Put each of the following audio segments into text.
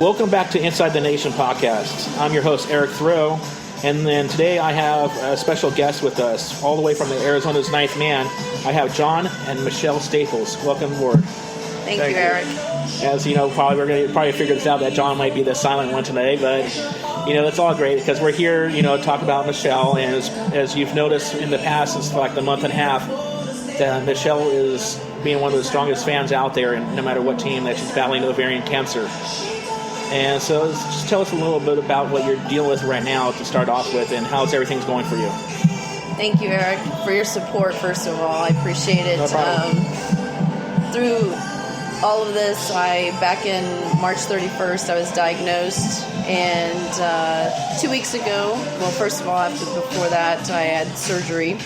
Welcome back to Inside the Nation podcast. I'm your host, Eric Thoreau, and then today I have a special guest with us, all the way from the Arizona's ninth man. I have John and Michelle Staples. Welcome aboard. Thank you, Eric. As you know, we're going to figure this out that John might be the silent one today, but that's all great because we're here, to talk about Michelle. And as you've noticed in the past, it's like the month and a half that Michelle is being one of the strongest fans out there, and no matter what team, that she's battling ovarian cancer. And so just tell us a little bit about what you're dealing with right now to start off with, and how's everything's going for you. Thank you, Eric, for your support, first of all. I appreciate it. No problem. Through all of this, back in March 31st, I was diagnosed. And 2 weeks ago, well, first of all, before that, I had surgery,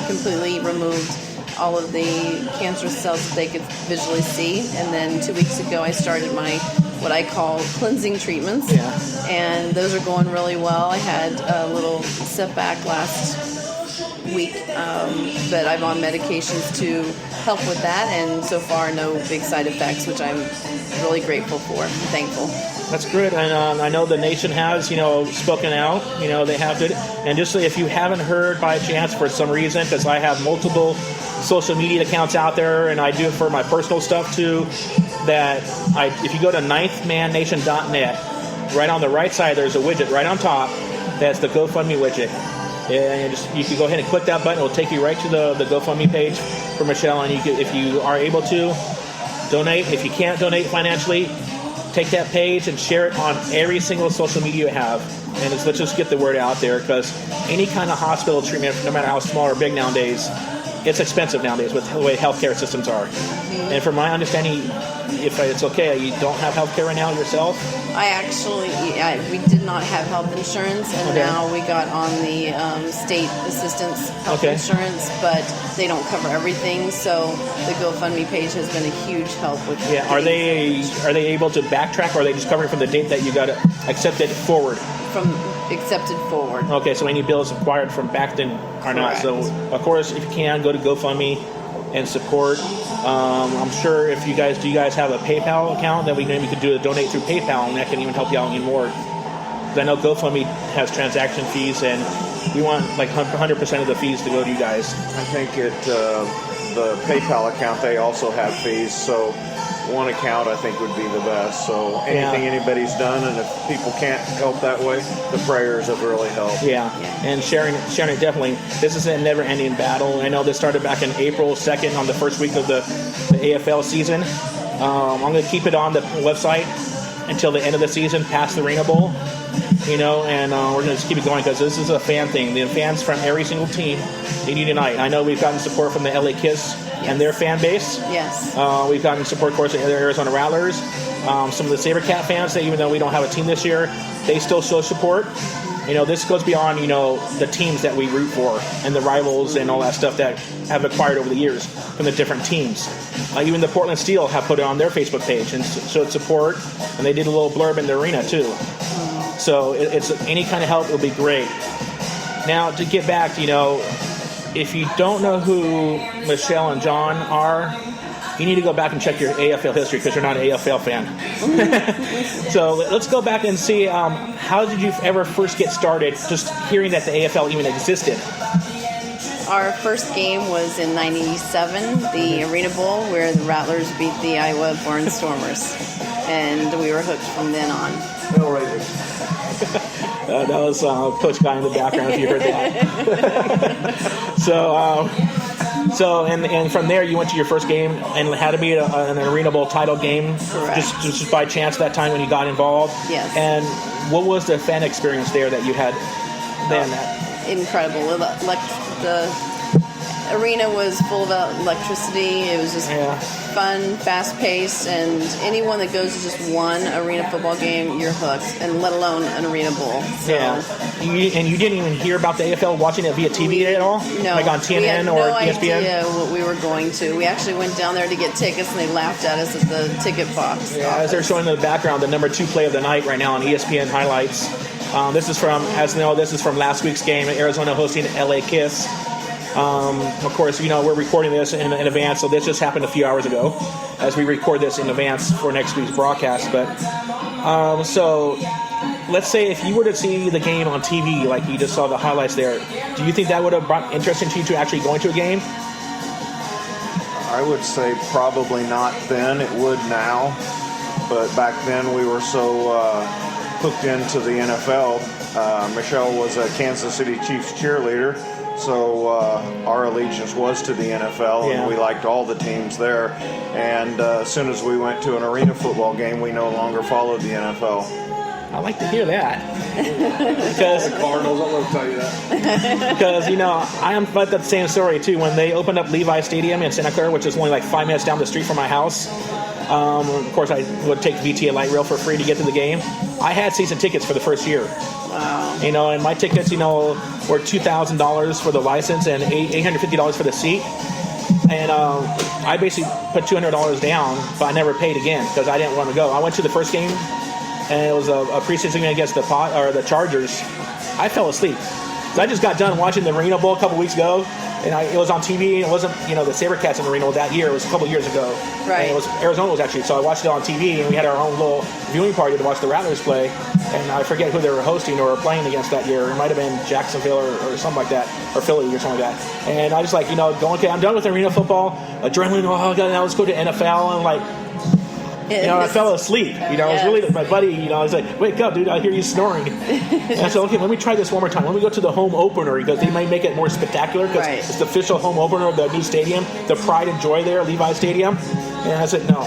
completely removed all of the cancerous cells that they could visually see. And then 2 weeks ago, I started what I call cleansing treatments. Yeah. And those are going really well. I had a little setback last week, but I'm on medications to help with that, and so far no big side effects, which I'm really grateful for and thankful. That's good, and I know the nation has, spoken out. They have to. And just if you haven't heard by chance for some reason, because I have multiple social media accounts out there, and I do it for my personal stuff too, if you go to ninthmannation.net, right on the right side, there's a widget right on top. That's the GoFundMe widget. And you can go ahead and click that button. It will take you right to the GoFundMe page for Michelle. And if you are able to, donate. If you can't donate financially, take that page and share it on every single social media you have. And let's just get the word out there, because any kind of hospital treatment, no matter how small or big nowadays, it's expensive nowadays with the way healthcare systems are. Mm-hmm. And from my understanding, if it's okay, you don't have healthcare right now yourself? We did not have health insurance, and now we got on the state assistance health insurance, but they don't cover everything. So the GoFundMe page has been a huge help with. Yeah, are they able to backtrack, or are they just covering from the date that you got accepted forward? From accepted forward. Okay, so any bills acquired from back then are not. So of course, if you can, go to GoFundMe and support. I'm sure do you guys have a PayPal account that we could do a donate through PayPal, and that can even help you out even more. Because I know GoFundMe has transaction fees, and we want like 100% of the fees to go to you guys. I think the PayPal account, they also have fees, so one account I think would be the best. So anything anybody's done, and if people can't help that way, the prayers have really helped. Yeah. And sharing it definitely. This is a never-ending battle. I know this started back in April 2nd on the first week of the AFL season. I'm going to keep it on the website until the end of the season, past the Arena Bowl. And we're going to just keep it going, because this is a fan thing. The fans from every single team, they need unite. I know we've gotten support from the LA Kiss and their fan base. Yes. We've gotten support, of course, from the Arizona Rattlers. Some of the SaberCat fans, even though we don't have a team this year, they still show support. This goes beyond, the teams that we root for and the rivals and all that stuff that have acquired over the years from the different teams. Even the Portland Steel have put it on their Facebook page and showed support, and they did a little blurb in the arena too. So it's any kind of help will be great. Now, to get back, if you don't know who Michelle and John are, you need to go back and check your AFL history, because you're not an AFL fan. So let's go back and see, how did you ever first get started just hearing that the AFL even existed? Our first game was in '97, the Arena Bowl, where the Rattlers beat the Iowa Barnstormers, and we were hooked from then on. That was Coach Guy in the background, if you heard that. So and from there you went to your first game and had to be an Arena Bowl title game. Correct. Just by chance that time when you got involved. Yes. And what was the fan experience there that you had then? Incredible. The arena was full of electricity. It was just fun, fast-paced, and anyone that goes to just one arena football game, you're hooked, and let alone an Arena Bowl. So. Yeah. And you didn't even hear about the AFL watching it via TV at all? No. Like on CNN or ESPN? We had no idea what we were going to. We actually went down there to get tickets, and they laughed at us at the ticket box. Yeah, as they're showing in the background, the number 2 play of the night right now on ESPN highlights. This is from last week's game, Arizona hosting LA Kiss. Of course, we're recording this in advance, so this just happened a few hours ago as we record this in advance for next week's broadcast. But So let's say if you were to see the game on TV, like you just saw the highlights there, do you think that would have brought interest into you to actually going to a game? I would say probably not then. It would now. But back then we were so hooked into the NFL. Michelle was a Kansas City Chiefs cheerleader, so our allegiance was to the NFL, and we liked all the teams there. And as soon as we went to an arena football game, we no longer followed the NFL. I like to hear that. Because The Cardinals, I'm going to tell you that. Because, I am about that same story, too. When they opened up Levi Stadium in Santa Clara, which is only like 5 minutes down the street from my house, of course, I would take VTA Light Rail for free to get to the game. I had season tickets for the first year. Wow. And my tickets, were $2,000 for the license and $850 for the seat. And I basically put $200 down, but I never paid again because I didn't want to go. I went to the first game, and it was a preseason game against the Chargers. I fell asleep. So I just got done watching the Reno Bowl a couple weeks ago, and it was on TV. It wasn't, the SaberCats in the Reno that year. It was a couple years ago. Right. And it was Arizona was actually. So I watched it on TV, and we had our own little viewing party to watch the Rattlers play. And I forget who they were hosting or playing against that year. It might have been Jacksonville or something like that, or Philly or something like that. And I just okay, I'm done with arena football. Adrenaline. Oh God, now let's go to NFL. And I fell asleep. It was really my buddy. I was like, "Wake up, dude! I hear you snoring." And I said, "Okay, let me try this one more time. Let me go to the home opener because they might make it more spectacular because it's the official home opener of the new stadium, the pride and joy there, Levi Stadium." And I said, "No,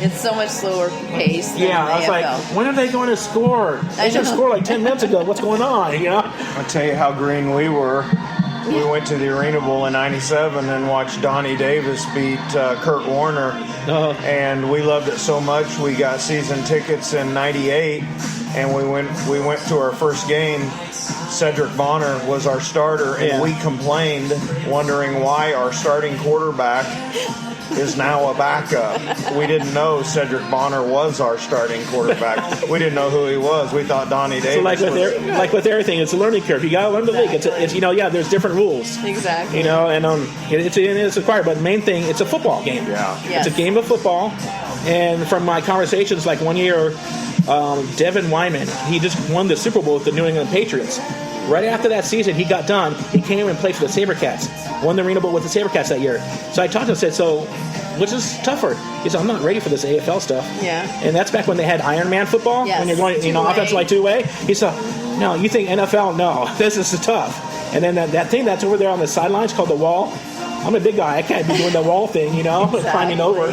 it's so much slower pace. Than I was AFL. like, when are they going to score? They should score like 10 minutes ago. What's going on?" I'll tell you how green we were. We went to the Arena Bowl in '97 and watched Donnie Davis beat Kurt Warner, and we loved it so much we got season tickets in '98, and we went to our first game. Cedric Bonner was our starter, and we complained, wondering why our starting quarterback is now a backup. We didn't know Cedric Bonner was our starting quarterback. We didn't know who he was. We thought Donnie Davis was. Like with everything, it's a learning curve. You got to learn the league. It's there's different rules. Exactly. And it's required. But the main thing, it's a football game. Yeah. Yes. It's a game of football. And from my conversations, like one year, Devin Wyman, he just won the Super Bowl with the New England Patriots. Right after that season, he got done. He came and played for the SaberCats. Won the Arena Bowl with the SaberCats that year. So I talked to him and said, "So, which is tougher?" He said, "I'm not ready for this AFL stuff." Yeah. And that's back when they had Iron Man football. Yes. When you're going, offensive like two-way. He said, "No, you think NFL? No, this is tough." And then that thing that's over there on the sidelines called the wall. I'm a big guy. I can't be doing the wall thing, Exactly. climbing over.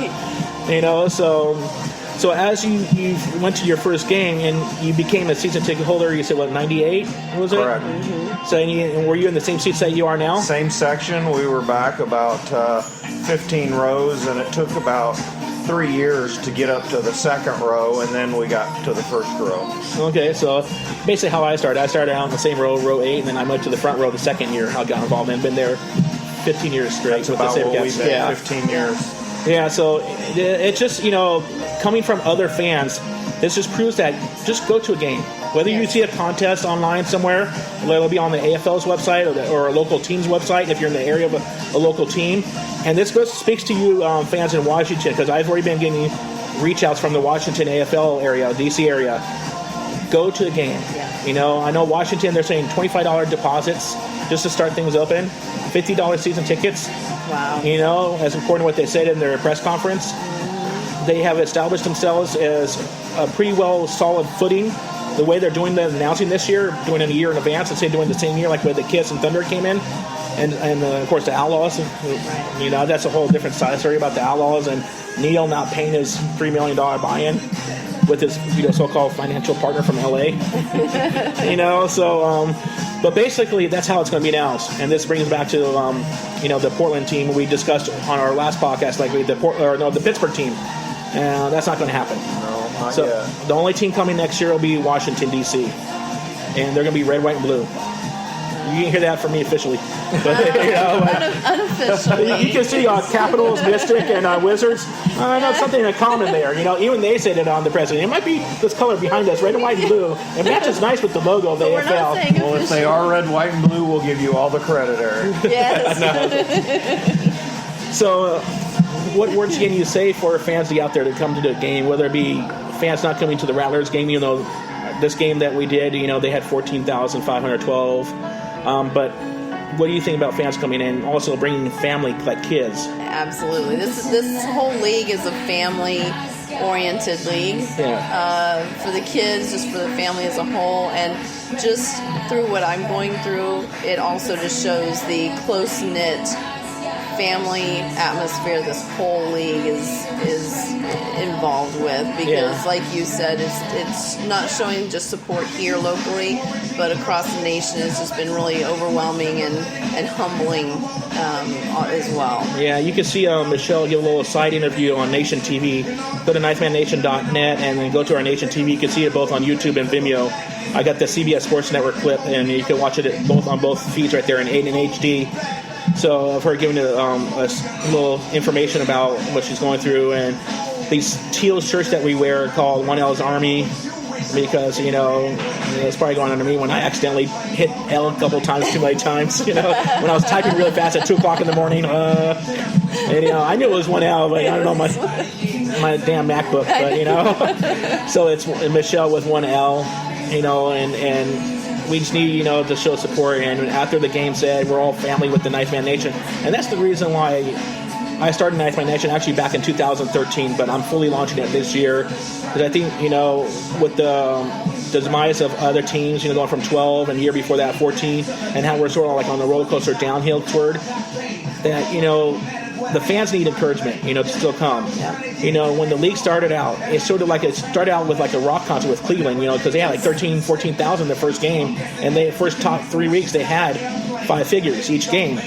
So as you went to your first game and you became a season ticket holder, you said, what, 98 was it? Correct. Mm-hmm. So were you in the same seats that you are now? Same section. We were back about 15 rows, and it took about 3 years to get up to the second row, and then we got to the first row. Okay, so basically how I started out in the same row 8, and then I went to the front row the second year I got involved and been there 15 years straight. That's about the what we've been, yeah. 15 years. Yeah, so it's just, coming from other fans, this just proves that just go to a game. Whether you see a contest online somewhere, whether it'll be on the AFL's website or a local team's website if you're in the area of a local team. And this speaks to you fans in Washington, because I've already been getting reach outs from the Washington AFL area, DC area. Go to a game. Yeah. I know Washington, they're saying $25 deposits just to start things open, $50 season tickets. Wow. As according to what they said in their press conference, they have established themselves as a pretty well solid footing. The way they're doing the announcing this year, doing it a year in advance, instead of doing the same year like where the Kiss and Thunder came in, and of course the Outlaws. That's a whole different side story about the Outlaws and Neil not paying his $3 million buy-in with his so-called financial partner from LA. But basically that's how it's going to be announced. And this brings back to the Portland team we discussed on our last podcast, like the Pittsburgh team. That's not going to happen. No, not so yet. The only team coming next year will be Washington D.C. and they're going to be red, white, and blue. You didn't hear that from me officially. But, unofficially. You can see Capitals, Mystic, and Wizards. I know something in common there. Even they said it on the president. It might be this color behind us, red and white and blue. It matches nice with the logo of the But we're AFL. not saying Well, if they are red, white, and blue, we'll give you all the credit, Eric. Yes. So, what words can you say for fans to get out there to come to the game, whether it be fans not coming to the Rattlers game, even though this game that we did, they had 14,512. But what do you think about fans coming in, also bringing family, like kids? Absolutely. This whole league is a family-oriented league. Yeah. For the kids, just for the family as a whole, and just through what I'm going through, it also just shows the close-knit family atmosphere this whole league is involved with, because like you said, it's not showing just support here locally, but across the nation. It's just been really overwhelming and humbling as well. Yeah, you can see Michelle give a little side interview on Nation TV. Go to ninthmannation.net and then go to our Nation TV. You can see it both on YouTube and Vimeo. I got the CBS Sports Network clip, and you can watch it both on both feeds right there in 8 and HD. So of her giving a little information about what she's going through, and these teal shirts that we wear are called 1L's Army, because it's probably going under me when I accidentally hit L a couple times too many times. When I was typing really fast at 2:00 in the morning, and I knew it was 1L, but I don't know my damn MacBook, but so it's Michelle with 1L, and we just need, to show support. And after the game said, we're all family with the Ninth Man Nation. And that's the reason why I started Ninth Man Nation actually back in 2013, but I'm fully launching it this year. Because I think, with the demise of other teams, going from 12 and the year before that 14, and how we're sort of like on the roller coaster downhill toward that, the fans need encouragement, to still come. Yeah. When the league started out, it started out with like a rock concert with Cleveland, because they had like 13,000, 14,000 the first game, and the first top 3 weeks they had 5 figures each game,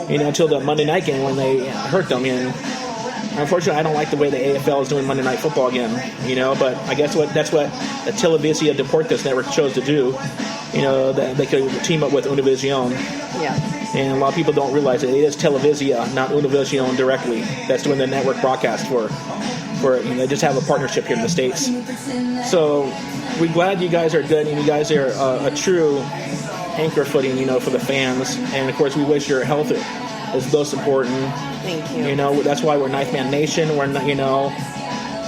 until the Monday night game when they hurt them. And unfortunately, I don't like the way the AFL is doing Monday Night Football again, but I guess that's what the Televisia Deportes network chose to do, that they could team up with Univision. Yeah. And a lot of people don't realize it is Televisia, not Univision directly. That's doing the network broadcast for they just have a partnership here in the States. So we're glad you guys are good, and you guys are a true anchor footing, for the fans. And of course, we wish your health is most important. Thank you. That's why we're Ninth Man Nation. We're not,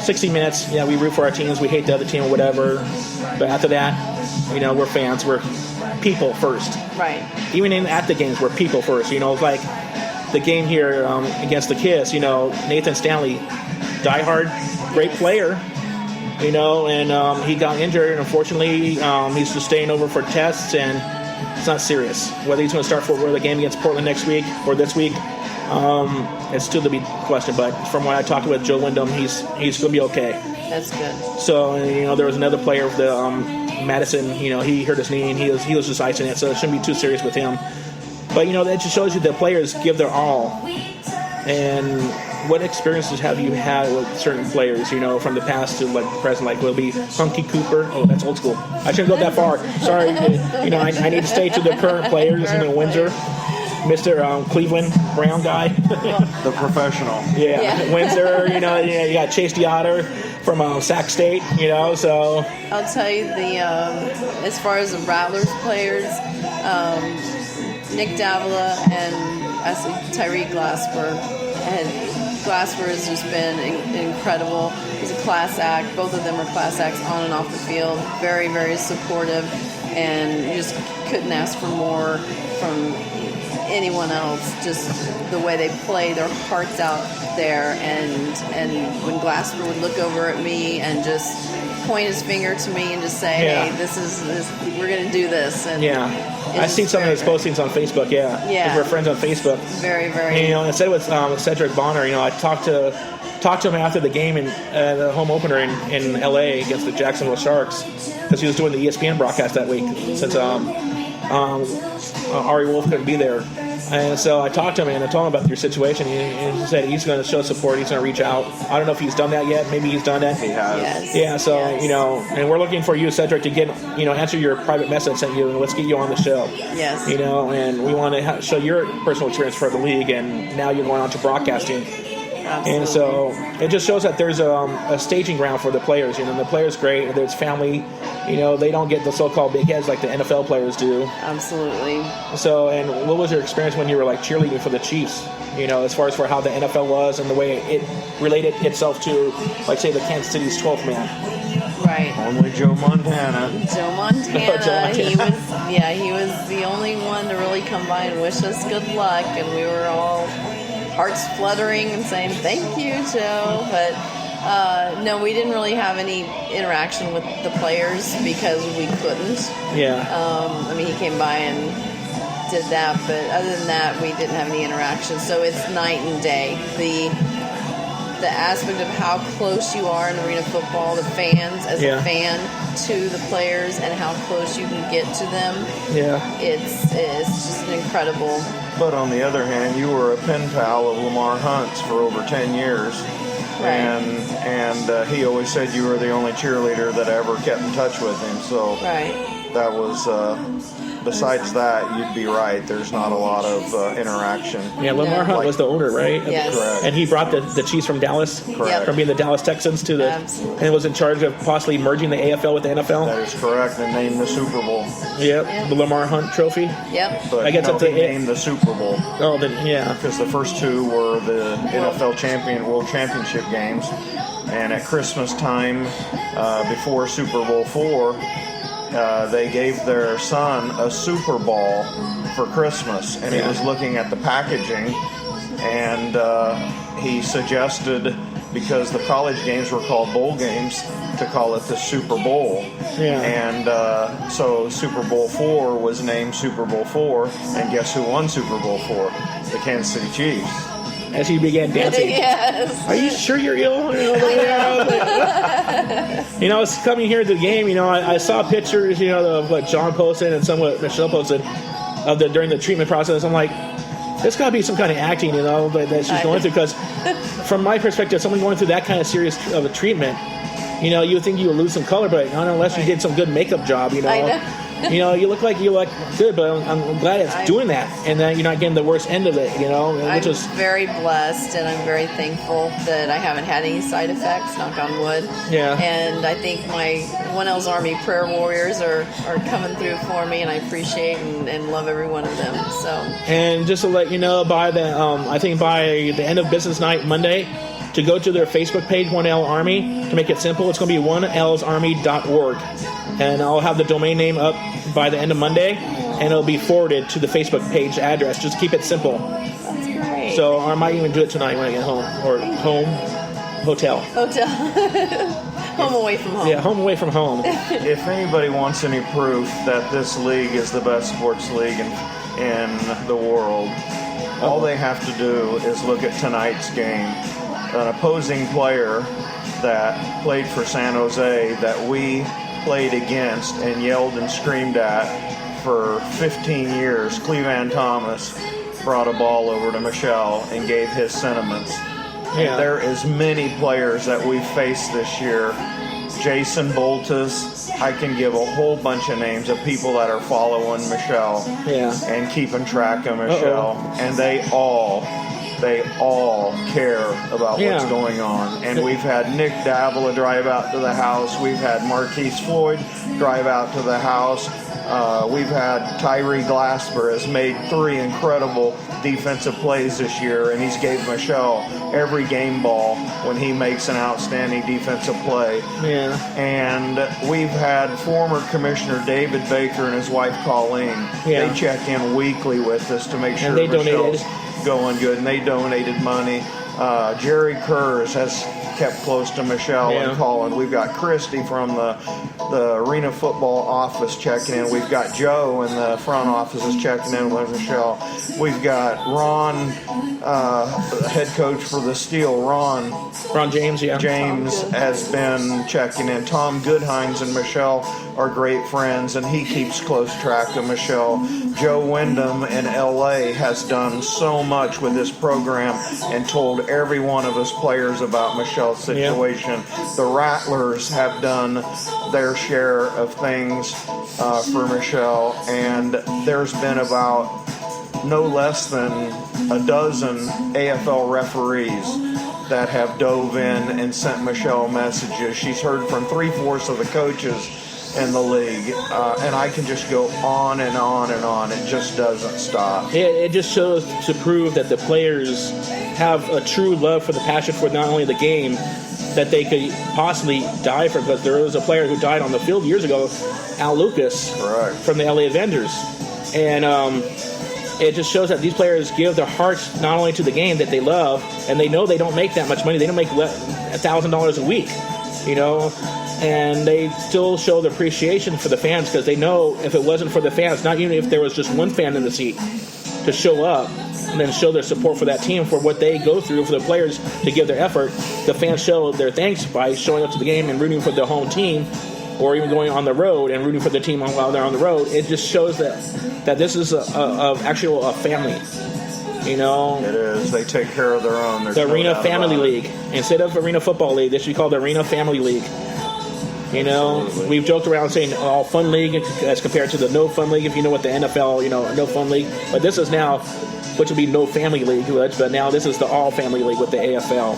60 minutes. Yeah, we root for our teams. We hate the other team or whatever. But after that, we're fans. We're people first. Right. Even at the games, we're people first. Like the game here against the Kiss. Nathan Stanley, diehard, great player. And he got injured, and unfortunately, he's just staying over for tests, and it's not serious. Whether he's going to start for the game against Portland next week or this week, it's still to be questioned. But from what I talked with Joe Wyndham, he's going to be okay. That's good. So there was another player, Madison. He hurt his knee, and he was just icing it, so it shouldn't be too serious with him. But that just shows you that players give their all. And what experiences have you had with certain players, from the past to like the present? Like, will it be Hunky Cooper? Oh, that's old school. I shouldn't go that far. Sorry. I need to stay to the current players in Windsor. Mr. Cleveland Brown guy. The professional. Yeah. Windsor, you got Chase DeOtter from Sac State, so. I'll tell you as far as the Rattlers players, Nick Davila and Tyreek Glasper. And Glasper has just been incredible. He's a class act. Both of them are class acts on and off the field. Very, very supportive, and you just couldn't ask for more from anyone else. Just the way they play their hearts out there, and when Glasper would look over at me and just point his finger to me and just say, "Hey, this is we're going to do this." And I've seen some of his postings on Facebook. Yeah, we're friends on Facebook. Very, very. And, instead with Cedric Bonner, I talked to him after the game in the home opener in LA against the Jacksonville Sharks, because he was doing the ESPN broadcast that week since Ari Wolf couldn't be there. And so I talked to him and I told him about your situation. He said he's going to show support. He's going to reach out. I don't know if he's done that yet. Maybe he's done that. He has. Yes. Yeah. So and we're looking for you, Cedric, to get answer your private message I sent you, and let's get you on the show. Yes. And we want to show your personal experience for the league, and now you're going on to broadcasting. Absolutely. And so it just shows that there's a staging ground for the players. The players great. There's family. They don't get the so-called big heads like the NFL players do. Absolutely. So, and what was your experience when you were like cheerleading for the Chiefs? As far as for how the NFL was and the way it related itself to, like, say, the Kansas City's 12th man. Right. Only Joe Montana. Joe Montana. Joe Montana. He was the only one to really come by and wish us good luck, and we were all hearts fluttering and saying thank you, Joe. But no, we didn't really have any interaction with the players because we couldn't. Yeah. I mean, he came by and did that, but other than that, we didn't have any interaction. So it's night and day. The aspect of how close you are in arena football, the fans as a fan to the players, and how close you can get to them. Yeah. It's just an incredible. But on the other hand, you were a pen pal of Lamar Hunt's for over 10 years. Right. And he always said you were the only cheerleader that ever kept in touch with him. So that was, besides that, you'd be right. There's not a lot of interaction. Yeah, Lamar Hunt was the owner, right? Yes. Correct. And he brought the Chiefs from Dallas, Correct. from being the Dallas Texans to the, Absolutely. and was in charge of possibly merging the AFL with the NFL. That is correct. And named the Super Bowl. Yep, the Lamar Hunt Trophy. Yep. But I guess that's he it. named the Super Bowl. Oh, then yeah. Because the first two were the NFL World Championship games. And at Christmas time, before Super Bowl IV, they gave their son a Super Ball for Christmas. And he was looking at the packaging, and he suggested, because the college games were called bowl games, to call it the Super Bowl. Yeah. And so Super Bowl IV was named Super Bowl IV, and guess who won Super Bowl IV? The Kansas City Chiefs. As he began dancing. Yes. Are you sure you're ill? You know, I was coming here to the game. You know, I saw pictures, you know, of what John posted and some what Michelle posted of during the treatment process. I'm like, there's got to be some kind of acting, you know, that she's going through. Because from my perspective, someone going through that kind of serious of a treatment, you know, you would think you would lose some color, but not unless you did some good makeup job, you know. I know. You know, you look good, but I'm glad it's doing that, and that you're not getting the worst end of it, you know. Which I'm is very blessed, and I'm very thankful that I haven't had any side effects, knock on wood. Yeah. And I think my 1L's Army prayer warriors are coming through for me, and I appreciate and love every one of them. So. And just to let you know, by the I think by the end of business night Monday, to go to their Facebook page, 1L Army. To make it simple, it's going to be 1lsarmy.org. And I'll have the domain name up by the end of Monday, and it'll be forwarded to the Facebook page address. Just keep it simple. That's great. So I might even do it tonight when I get home. Or home, hotel. Home away from home. Yeah, home away from home. If anybody wants any proof that this league is the best sports league in the world, all they have to do is look at tonight's game. An opposing player that played for San Jose that we played against and yelled and screamed at for 15 years, Cleveland Thomas, brought a ball over to Michelle and gave his sentiments. Yeah. And there is many players that we've faced this year. Jason Boltus, I can give a whole bunch of names of people that are following Michelle and keeping track of Michelle. And they all care about what's going on. And we've had Nick Davila drive out to the house. We've had Marquise Floyd drive out to the house. We've had Tyree Glasper has made 3 incredible defensive plays this year, and he's gave Michelle every game ball when he makes an outstanding defensive play. Yeah. And we've had former Commissioner David Baker and his wife Colleen. Yeah. They check in weekly with us to make sure And they Michelle's donated. going good, and they donated money. Jerry Kurz has kept close to Michelle and Colin. We've got Christy from the arena football office checking in. We've got Joe in the front office is checking in with Michelle. We've got Ron, the head coach for the Steel. Ron James, James has been checking in. Tom Goodhines and Michelle are great friends, and he keeps close track of Michelle. Joe Wyndham in L.A. has done so much with this program and told every one of us players about Michelle's situation. The Rattlers have done their share of things for Michelle, and there's been about no less than a dozen AFL referees that have dove in and sent Michelle messages. She's heard from 3/4 of the coaches in the league, and I can just go on and on and on. It just doesn't stop. It just shows to prove that the players have a true love for the passion for not only the game, that they could possibly die for, because there was a player who died on the field years ago, Al Lucas, Right. from the LA Avengers. And it just shows that these players give their hearts not only to the game that they love, and they know they don't make that much money. They don't make $1,000 a week, and they still show the appreciation for the fans, because they know if it wasn't for the fans, not even if there was just one fan in the seat to show up and then show their support for that team, for what they go through, for the players to give their effort, the fans show their thanks by showing up to the game and rooting for their home team, or even going on the road and rooting for the team while they're on the road. It just shows that this is actual family. It is. They take care of their own. There's The no Arena doubt Family about it. League. Instead of Arena Football League, they should be called the Arena Family League. Absolutely. We've joked around saying all fun league as compared to the no fun league, if you know what the NFL, no fun league. But this is now, which would be no family league, but now this is the all family league with the AFL.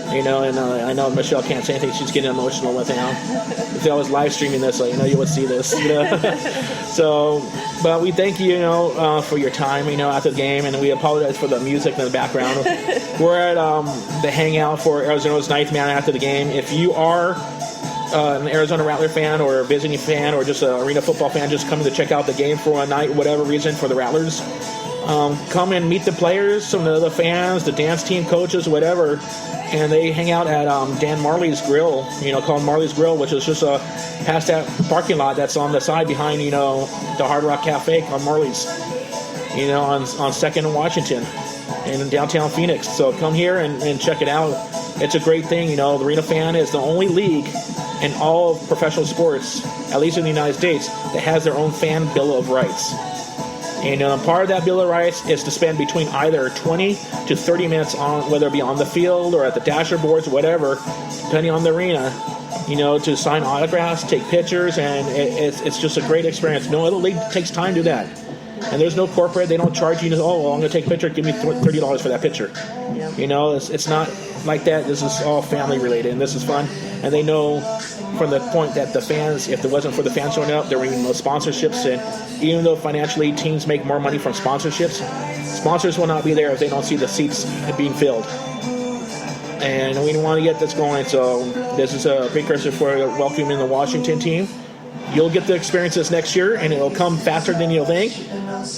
And I know Michelle can't say anything. She's getting emotional with now. If I was live streaming this, so you would see this. So, but we thank you, for your time, after the game, and we apologize for the music in the background. We're at the hangout for Arizona's ninth man after the game. If you are an Arizona Rattler fan, or a visiting fan, or just an arena football fan, just coming to check out the game for one night, whatever reason, for the Rattlers, come and meet the players, some of the fans, the dance team, coaches, whatever. And they hang out at Dan Marley's Grill, called Marley's Grill, which is just past that parking lot that's on the side behind, the Hard Rock Cafe on Marley's, on 2nd and Washington in downtown Phoenix. So come here and check it out. It's a great thing. The Arena Fan is the only league in all of professional sports, at least in the United States, that has their own fan bill of rights. And part of that bill of rights is to spend between either 20 to 30 minutes on, whether it be on the field or at the dasher boards, whatever, depending on the arena, to sign autographs, take pictures, and it's just a great experience. No other league takes time to do that. And there's no corporate. They don't charge you, I'm going to take a picture, give me $30 for that picture. Yep. It's not like that. This is all family related, and this is fun. And they know from the point that the fans, if it wasn't for the fans showing up, there were no sponsorships. And even though financially teams make more money from sponsorships, sponsors will not be there if they don't see the seats being filled. And we want to get this going. So this is a precursor for welcoming the Washington team. You'll get to experience this next year, and it'll come faster than you'll think.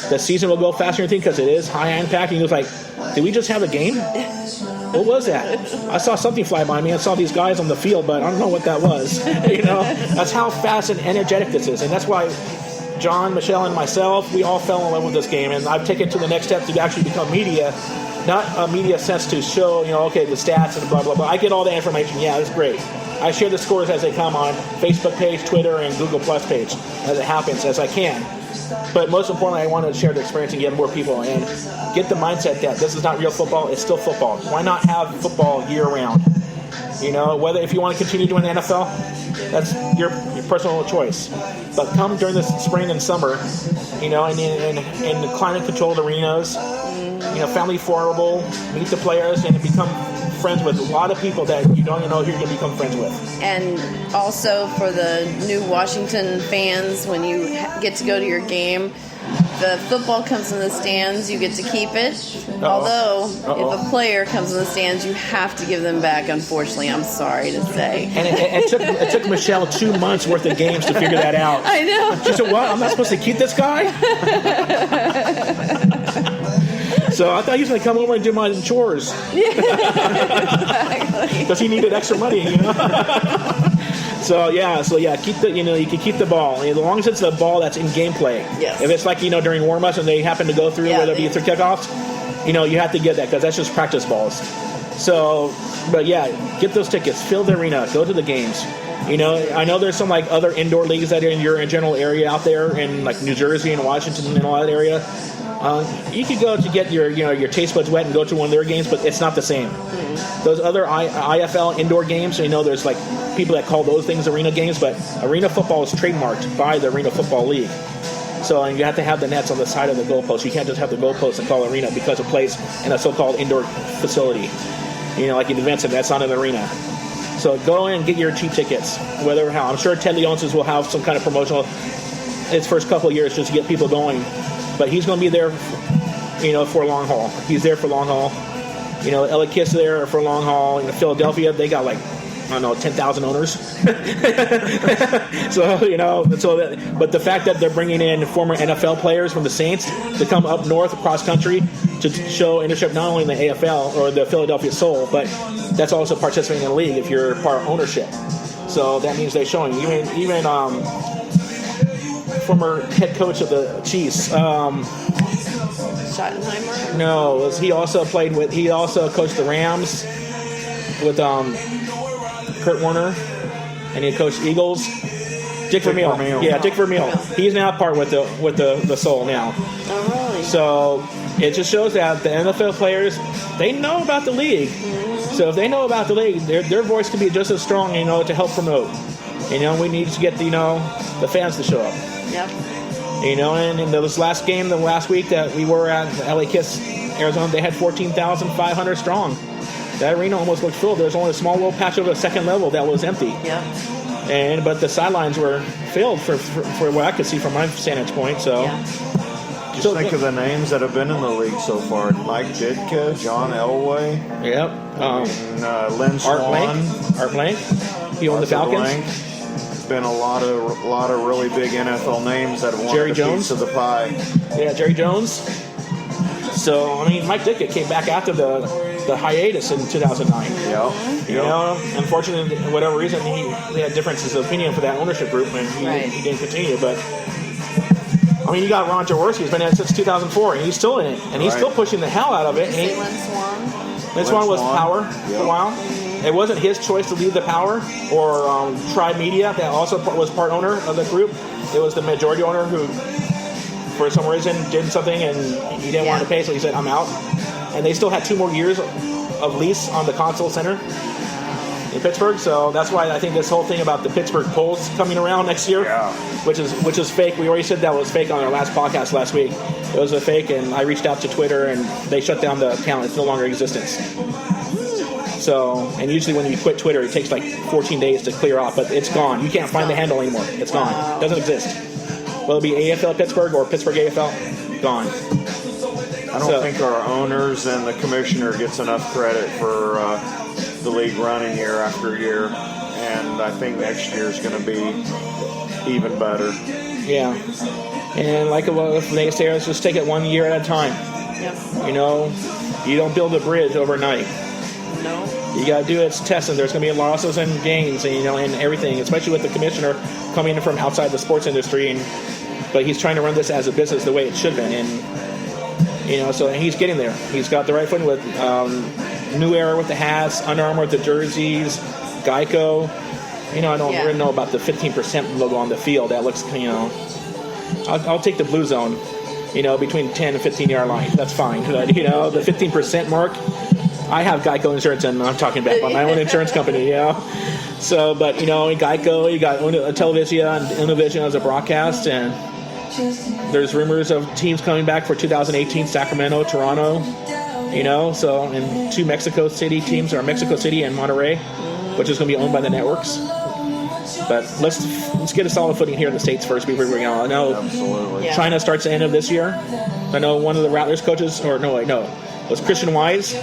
The season will go faster than you think, because it is high impact. And you're like, did we just have a game? What was that? I saw something fly by me. I saw these guys on the field, but I don't know what that was. That's how fast and energetic this is. And that's why John, Michelle, and myself, we all fell in love with this game. And I've taken it to the next step to actually become media. Not a media sense to show, okay, the stats and blah, blah, blah. I get all the information. Yeah, that's great. I share the scores as they come on Facebook page, Twitter, and Google Plus page as it happens, as I can. But most importantly, I want to share the experience and get more people and get the mindset that this is not real football, it's still football. Why not have football year-round? Whether if you want to continue doing the NFL, that's your personal choice. But come during the spring and summer, in the climate-controlled arenas, family affordable, meet the players, and become friends with a lot of people that you don't even know who you're going to become friends with. And also for the new Washington fans, when you get to go to your game, the football comes in the stands, you get to keep it. Although, if a player comes in the stands, you have to give them back, unfortunately, I'm sorry to say. And it took Michelle 2 months worth of games to figure that out. I know. She said, what? I'm not supposed to keep this guy? So I thought he was going to come over and do my chores. Exactly. Because he needed extra money, So yeah, keep the you can keep the ball as long as it's the ball that's in gameplay. Yes. If it's like during warm-ups and they happen to go through, whether it be through kickoffs, you have to get that, because that's just practice balls. So, but yeah, get those tickets, fill the arena, go to the games. I know there's some other indoor leagues that are in your general area out there in New Jersey and Washington and all that area. You could go to get your taste buds wet and go to one of their games, but it's not the same. Mm-hmm. Those other IFL indoor games, there's people that call those things arena games, but arena football is trademarked by the Arena Football League. So you have to have the nets on the side of the goalpost. You can't just have the goalpost and call it arena, because it plays in a so-called indoor facility. Like in Vincent, that's not an arena. So go in and get your cheap tickets, whether or how. I'm sure Ted Leonsis will have some kind of promotional his first couple of years just to get people going. But he's going to be there, for a long haul. He's there for long haul. LA Kiss there for a long haul. In Philadelphia, they got don't know, 10,000 owners. But the fact that they're bringing in former NFL players from the Saints to come up north cross country to show ownership not only in the AFL or the Philadelphia Soul, but that's also participating in the league if you're part ownership. So that means they're showing even former head coach of the Chiefs. Schottenheimer? No, he also coached the Rams with Kurt Warner, and he coached Eagles. Dick Vermeil. Yeah, Dick Vermeil. He's now part with the Soul now. Oh, really? So it just shows that the NFL players, they know about the league. Mm-hmm. So if they know about the league, their voice can be just as strong, to help promote. We need to get the fans to show up. Yep. And in this last game, the last week that we were at LA Kiss, Arizona, they had 14,500 strong. That arena almost looked full. There was only a small little patch of a second level that was empty. Yeah. But the sidelines were filled for what I could see from my vantage point. So, just think of the names that have been in the league so far: Mike Ditka, John Elway. Yep. Lynn Swan. Art Blank. He owned the Falcons. Blank. Been a lot of really big NFL names that have won Jerry a Jones. piece of the pie. Yeah, Jerry Jones. So Mike Ditka came back after the hiatus in 2009. Yeah. Unfortunately, for whatever reason, he had differences of opinion for that ownership group, and he didn't continue. But you got Ron Jaworski, who's been in it since 2004, and he's still in it, and he's still pushing the hell out of it. Lynn Swan? Lynn Swan was Power for a while. It wasn't his choice to leave the Power or Tribe Media, that also was part owner of the group. It was the majority owner who, for some reason, did something and he didn't want to pay, so he said, I'm out. And they still had 2 more years of lease on the Console Center in Pittsburgh, so that's why I think this whole thing about the Pittsburgh polls coming around next year, which is fake. We already said that was fake on our last podcast last week. It was a fake, and I reached out to Twitter, and they shut down the account. It's no longer in existence. So, and usually when you quit Twitter, it takes like 14 days to clear off, but it's gone. You can't find the handle anymore. It's gone. It doesn't exist. Whether it be AFL Pittsburgh or Pittsburgh AFL, gone. I don't think our owners and the commissioner gets enough credit for the league running year after year, and I think next year is going to be even better. Yeah. And like a lot of naysayers, just take it 1 year at a time. Yep. You don't build a bridge overnight. No. You got to do its testing. There's going to be losses and gains, and everything, especially with the commissioner coming in from outside the sports industry. But he's trying to run this as a business the way it should have been. And, so he's getting there. He's got the right foot with New Era with the hats, Under Armour with the jerseys, Geico. I don't really know about the 15% logo on the field. That looks, I'll take the blue zone, between 10 and 15-yard line. That's fine. The 15% mark. I have Geico insurance, and I'm talking about my own insurance company, So, but, Geico, you got Televisia and Univision as a broadcast, and there's rumors of teams coming back for 2018, Sacramento, Toronto, so, and 2 Mexico City teams, are Mexico City and Monterrey, which is going to be owned by the networks. But let's get a solid footing here in the States first before we go. I know China starts the end of this year. I know one of the Rattlers coaches, it was Christian Wise.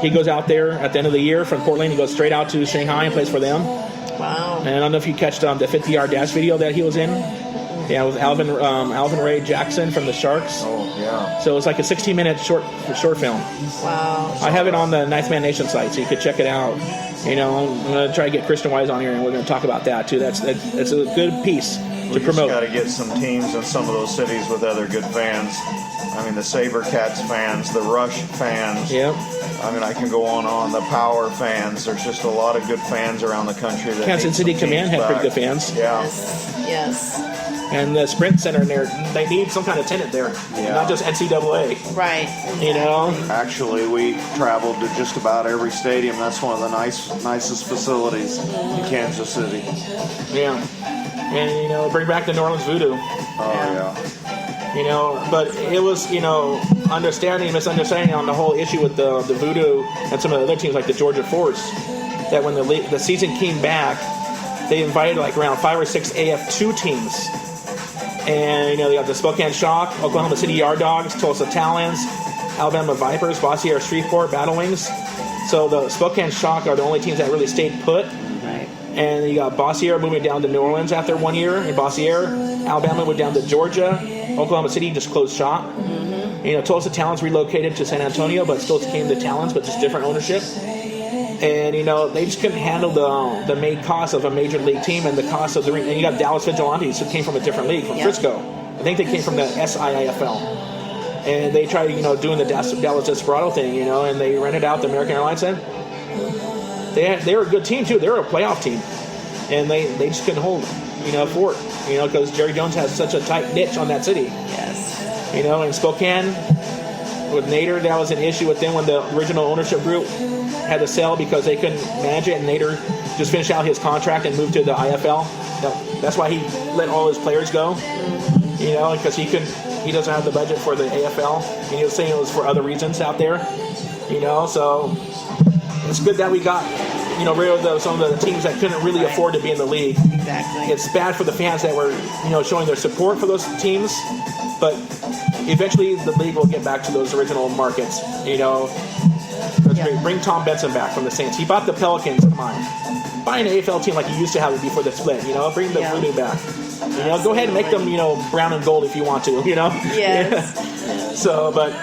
He goes out there at the end of the year from Portland. He goes straight out to Shanghai and plays for them. Wow. And I don't know if you catched the 50-yard dash video that he was in. Yeah, with Alvin Ray Jackson from the Sharks. Oh, yeah. So it's like a 16-minute short film. Wow. I have it on the Ninth Man Nation site, so you could check it out. I'm going to try to get Christian Wise on here, and we're going to talk about that, too. That's a good piece to promote. We just got to get some teams in some of those cities with other good fans. The SaberCats fans, the Rush fans. Yep. I can go on. The Power fans. There's just a lot of good fans around the country. Kansas City Command had pretty good fans. Yeah. Yes. And the Sprint Center in there, they need some kind of tenant there, not just NCAA. Right. Exactly. Actually, we traveled to just about every stadium. That's one of the nicest facilities in Kansas City. Yeah. And, bring back the New Orleans Voodoo. Oh, yeah. But it was, misunderstanding on the whole issue with the Voodoo and some of the other teams like the Georgia Force, that when the season came back, they invited like around 5 or 6 AF2 teams. And, they got the Spokane Shock, Oklahoma City Yard Dogs, Tulsa Talons, Alabama Vipers, Bossier Shreveport, Battle Wings. So the Spokane Shock are the only teams that really stayed put. And you got Bossier moving down to New Orleans after 1 year in Bossier. Alabama went down to Georgia. Oklahoma City just closed shop. Tulsa Talons relocated to San Antonio, but still came to Talons, but just different ownership. And, they just couldn't handle the main cost of a major league team and the cost of and you got Dallas Vigilantes, who came from a different league, from Frisco. I think they came from the SIAFL. And they tried, doing the Dallas Desperado thing, and they rented out the American Airlines then. They were a good team, too. They were a playoff team. And they just couldn't hold, fort, because Jerry Jones has such a tight niche on that city. Yes. In Spokane, with Nader, that was an issue with them when the original ownership group had to sell because they couldn't manage it, and Nader just finished out his contract and moved to the IFL. That's why he let all his players go, because he doesn't have the budget for the AFL, and he was saying it was for other reasons out there, so it's good that we got, rid of some of the teams that couldn't really afford to be in the league. Exactly. It's bad for the fans that were, showing their support for those teams, but eventually the league will get back to those original markets, That's great. Bring Tom Benson back from the Saints. He bought the Pelicans. Come on. Buy an AFL team like he used to have it before the split, Bring the voodoo back. Go ahead and make them, brown and gold if you want to, Yes. So, but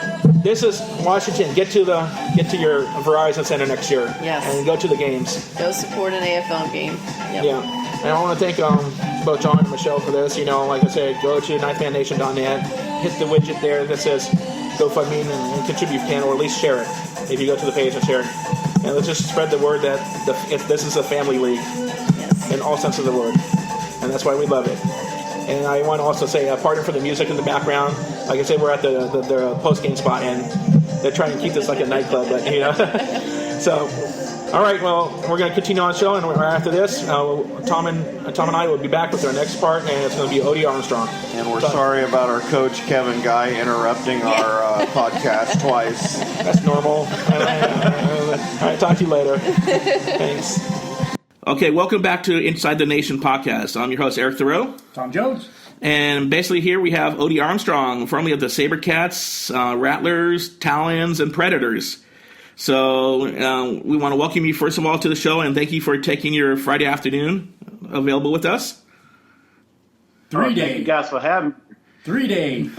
this is Washington. Get to your Verizon Center next year. Yes. And go to the games. Go support an AFL game. Yep. Yeah. And I want to thank both John and Michelle for this. Like I said, go to ninthmannation.net, hit the widget there that says GoFundMe and contribute if you can, or at least share it if you go to the page and share it. And let's just spread the word that this is a family league in all sense of the word. And that's why we love it. And I want to also say, pardon for the music in the background. Like I said, we're at the post-game spot, and they're trying to keep this like a nightclub, but So, all right, well, we're going to continue on the show, and right after this, Tom and I will be back with our next part, and it's going to be Odie Armstrong. And we're sorry about our coach, Kevin Guy, interrupting our podcast twice. That's normal. All right, talk to you later. Thanks. Okay, welcome back to Inside the Nation podcast. I'm your host, Eric Thoreau. Tom Jones. And basically here we have Odie Armstrong, formerly of the SaberCats, Rattlers, Talons, and Predators. So we want to welcome you, first of all, to the show, and thank you for taking your Friday afternoon available with us. 3 days. Thank you guys for having me. 3 days.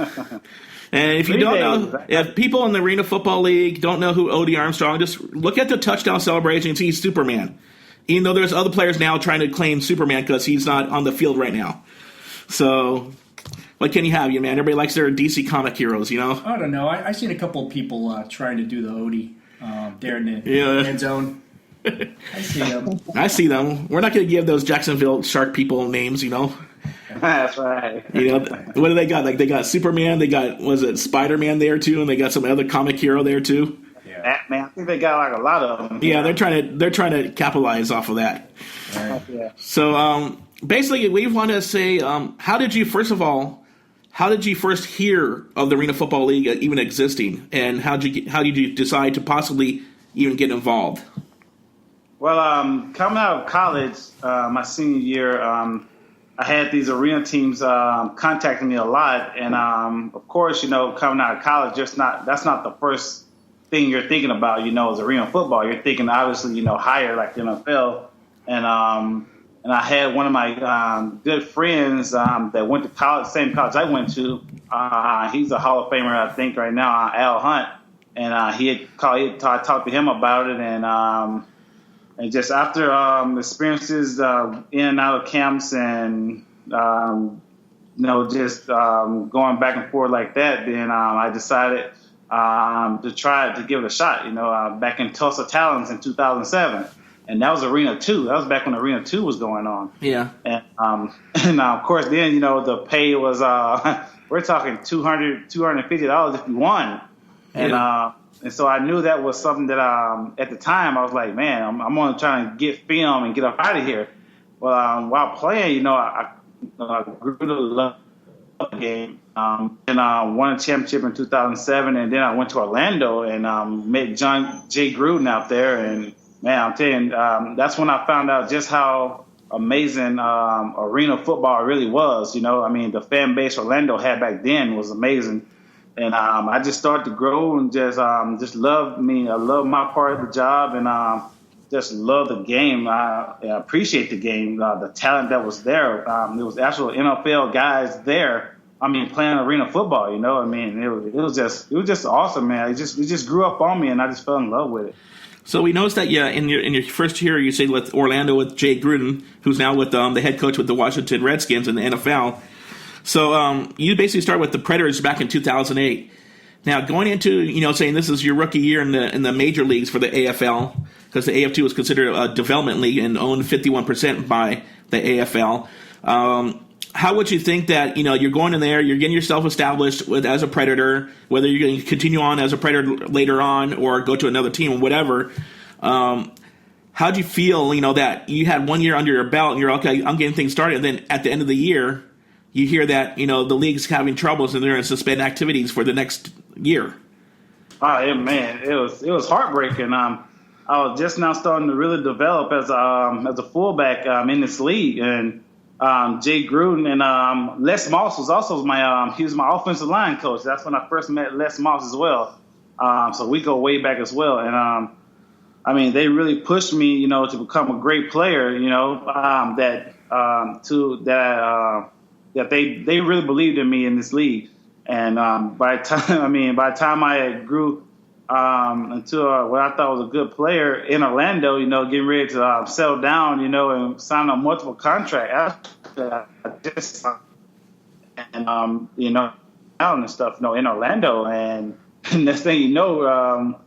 And if you don't know, if people in the Arena Football League don't know who Odie Armstrong, just look at the touchdown celebration and see he's Superman. Even though there's other players now trying to claim Superman because he's not on the field right now. So, what can you have, man? Everybody likes their DC comic heroes, I don't know. I seen a couple of people trying to do the Odie there in the end zone. I see them. I see them. We're not going to give those Jacksonville Shark people names, That's right. What do they got? Like, they got Superman, they got, Spider-Man there, too, and they got some other comic hero there, too. Man, I think they got like a lot of them. Yeah, they're trying to capitalize off of that. Right. Yeah. So basically, we want to say, how did you first hear of the Arena Football League even existing, and how did you decide to possibly even get involved? Well, coming out of college, my senior year, I had these arena teams contacting me a lot, and of course, coming out of college, that's not the first thing you're thinking about, is arena football. You're thinking, obviously, higher like the NFL. And I had one of my good friends that went to college, same college I went to. He's a Hall of Famer, I think, right now, Al Hunt. And I talked to him about it. And just after experiences in and out of camps and, just going back and forth like that, then I decided to give it a shot, back in Tulsa Talons in 2007. And that was Arena 2. That was back when Arena 2 was going on. Yeah. And of course, then, the pay was, we're talking $200, $250 if you won. And so I knew that was something that at the time I was like, man, I'm going to try and get film and get up out of here. Well, while playing, I grew to love the game. And won a championship in 2007, and then I went to Orlando and met John J. Gruden out there, and man, I'm telling you, that's when I found out just how amazing arena football really was. The fan base Orlando had back then was amazing, and I just started to grow and just loved me. I loved my part of the job, and just love the game. I appreciate the game, the talent that was there. There was actual NFL guys there. I mean, playing arena football. You know, I mean, it was just awesome, man. It just grew up on me, and I just fell in love with it. So we noticed that in your first year, you stayed with Orlando with Jay Gruden, who's now with the head coach with the Washington Redskins in the NFL. So you basically started with the Predators back in 2008. Now going into saying this is your rookie year in the major leagues for the AFL, because the AF2 was considered a development league and owned 51% by the AFL. How would you think that you're going in there, you're getting yourself established as a Predator, whether you're going to continue on as a Predator later on or go to another team or whatever? How do you feel, that you had 1 year under your belt and you're okay, I'm getting things started, and then at the end of the year, you hear that the league's having troubles and they're going to suspend activities for the next year? Oh man, it was heartbreaking. I was just now starting to really develop as a fullback in this league, and Jay Gruden and Les Moss was also he was my offensive line coach. That's when I first met Les Moss as well. So we go way back as well, and I mean, they really pushed me, to become a great player. That they really believed in me in this league. And by the time I grew into what I thought was a good player in Orlando, getting ready to settle down, and sign a multiple contract after and stuff, in Orlando. And next thing you know,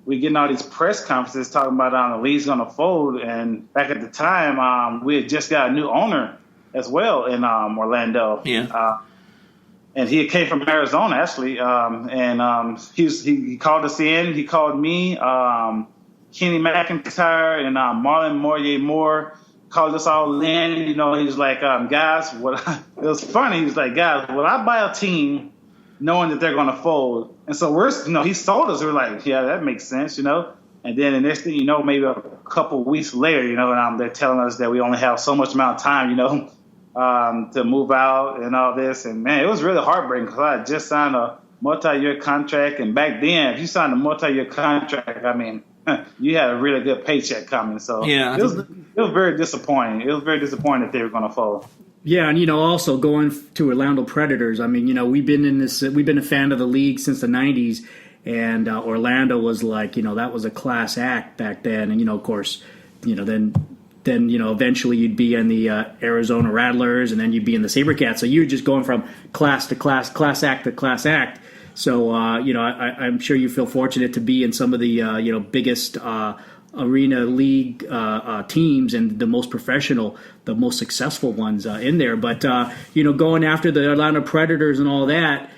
we getting all these press conferences talking about the league's going to fold. And back at the time, we had just got a new owner as well in Orlando. Yeah. And he came from Arizona, actually. He called us in. He called me, Kenny McIntyre, and Marlon Moore called us all in. He was like, guys, it was funny. He was like, guys, would I buy a team knowing that they're going to fold? And so he sold us. We're like, yeah, that makes sense, And then the next thing maybe a couple weeks later, and they're telling us that we only have so much amount of time, to move out and all this. And, man, it was really heartbreaking because I had just signed a multi-year contract. And back then, if you signed a multi-year contract, I mean, you had a really good paycheck coming. So yeah. It was very disappointing. It was very disappointing that they were going to fold. Yeah, and also going to Orlando Predators. I mean, we've been a fan of the league since the 90s. And Orlando was like, that was a class act back then. And, of course, then eventually you'd be in the Arizona Rattlers, and then you'd be in the SaberCats. So you're just going from class to class act to class act. So, I'm sure you feel fortunate to be in some of the, biggest arena league teams and the most professional, the most successful ones in there. But, going after the Orlando Predators and all that,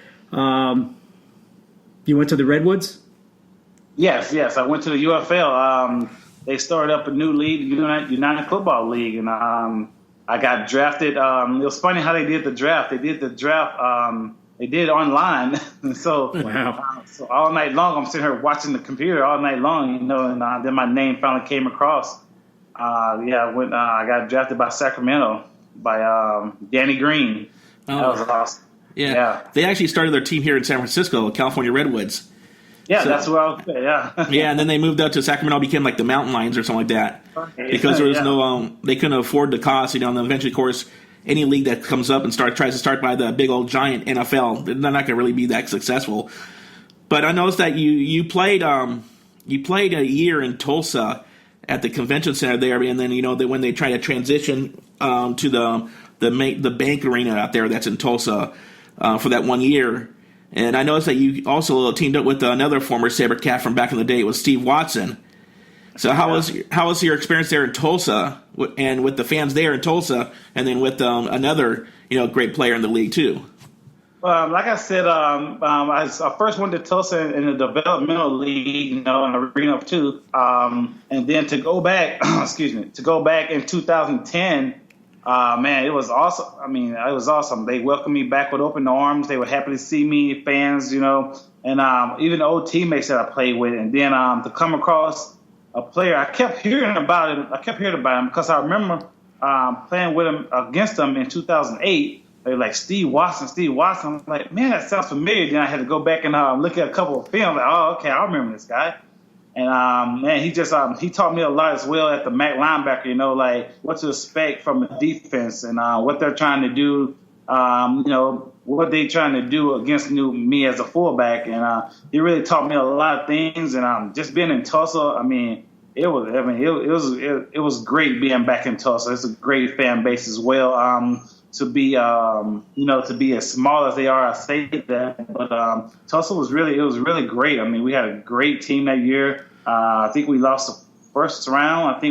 you went to the Redwoods? Yes. I went to the UFL. They started up a new league, United Football League, and I got drafted. It was funny how they did the draft. They did the draft. They did it online, and so wow. So all night long, I'm sitting here watching the computer all night long, and then my name finally came across. I got drafted by Sacramento by Danny Green. Oh. That was awesome. Yeah. They actually started their team here in San Francisco, California Redwoods. Yeah, that's where I was. Yeah. Yeah, and then they moved up to Sacramento, became like the Mountain Lions or something like that, because there was no, they couldn't afford the cost. And then eventually, of course, any league that comes up and tries to start by the big old giant NFL, they're not going to really be that successful. But I noticed that you played a year in Tulsa at the convention center there, and then when they try to transition to the bank arena out there that's in Tulsa for that 1 year. And I noticed that you also teamed up with another former SaberCat from back in the day. It was Steve Watson. So how was your experience there in Tulsa, and with the fans there in Tulsa, and then with another great player in the league too? Like I said, I first went to Tulsa in the developmental league, in Arena of Two, and then to go back, in 2010. Man, it was awesome. I mean, it was awesome. They welcomed me back with open arms. They were happy to see me, fans, and even old teammates that I played with. And then to come across a player, I kept hearing about him because I remember playing with him against him in 2008. They were like, Steve Watson. I'm like, man, that sounds familiar. Then I had to go back and look at a couple of films. Like, oh, okay, I remember this guy. And man, he taught me a lot as well at the MAC linebacker. You know, like what to expect from a defense and what they're trying to do. You know, what they're trying to do against me as a fullback. And he really taught me a lot of things. And just being in Tulsa, I mean, it was great being back in Tulsa. It's a great fan base as well. To be to be as small as they are, I say that, but Tulsa was really great. I mean, we had a great team that year. I think we lost the first round. To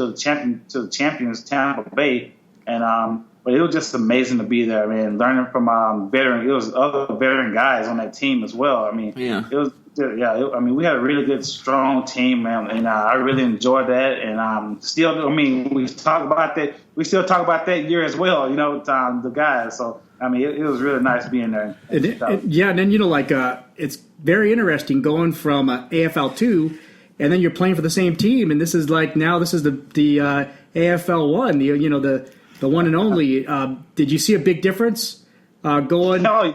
the champions, Tampa Bay, and but it was just amazing to be there. I mean, learning from it was other veteran guys on that team as well. I mean, it was. I mean, we had a really good, strong team, man, and I really enjoyed that. And we still talk about that year as well, you know, the guys. So, I mean, it was really nice being there. And then, you know, like it's very interesting going from AFL2, and then you're playing for the same team, and this is the AFL1, the one and only. Did you see a big difference going? No,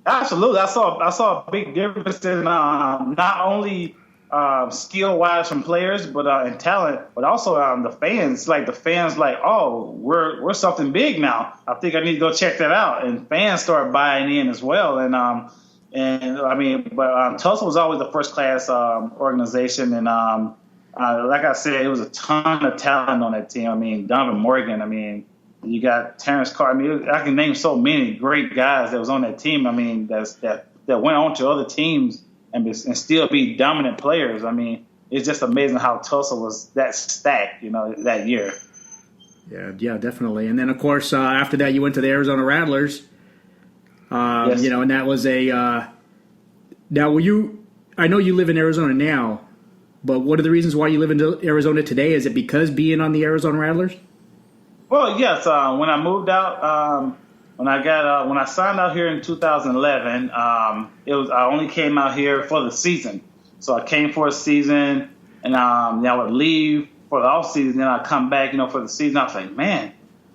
absolutely. I saw a big difference in not only skill-wise from players, but in talent, but also the fans. Like the fans, oh, we're something big now. I think I need to go check that out. And fans start buying in as well. And I mean, but Tulsa was always a first-class organization. And like I said, it was a ton of talent on that team. I mean, Donovan Morgan. I mean, you got Terrence Carter. I mean, I can name so many great guys that was on that team. I mean, that went on to other teams and still be dominant players. I mean, it's just amazing how Tulsa was that stacked, you know, that year. Yeah, definitely. And then, of course, after that, you went to the Arizona Rattlers. Yes. You know, and that was now, I know you live in Arizona now, but what are the reasons why you live in Arizona today? Is it because being on the Arizona Rattlers? Well, yes. When I moved out, when I signed out here in 2011, I only came out here for the season. So I came for a season, and I would leave for the off season, then I'd come back, you know, for the season. I was like, man,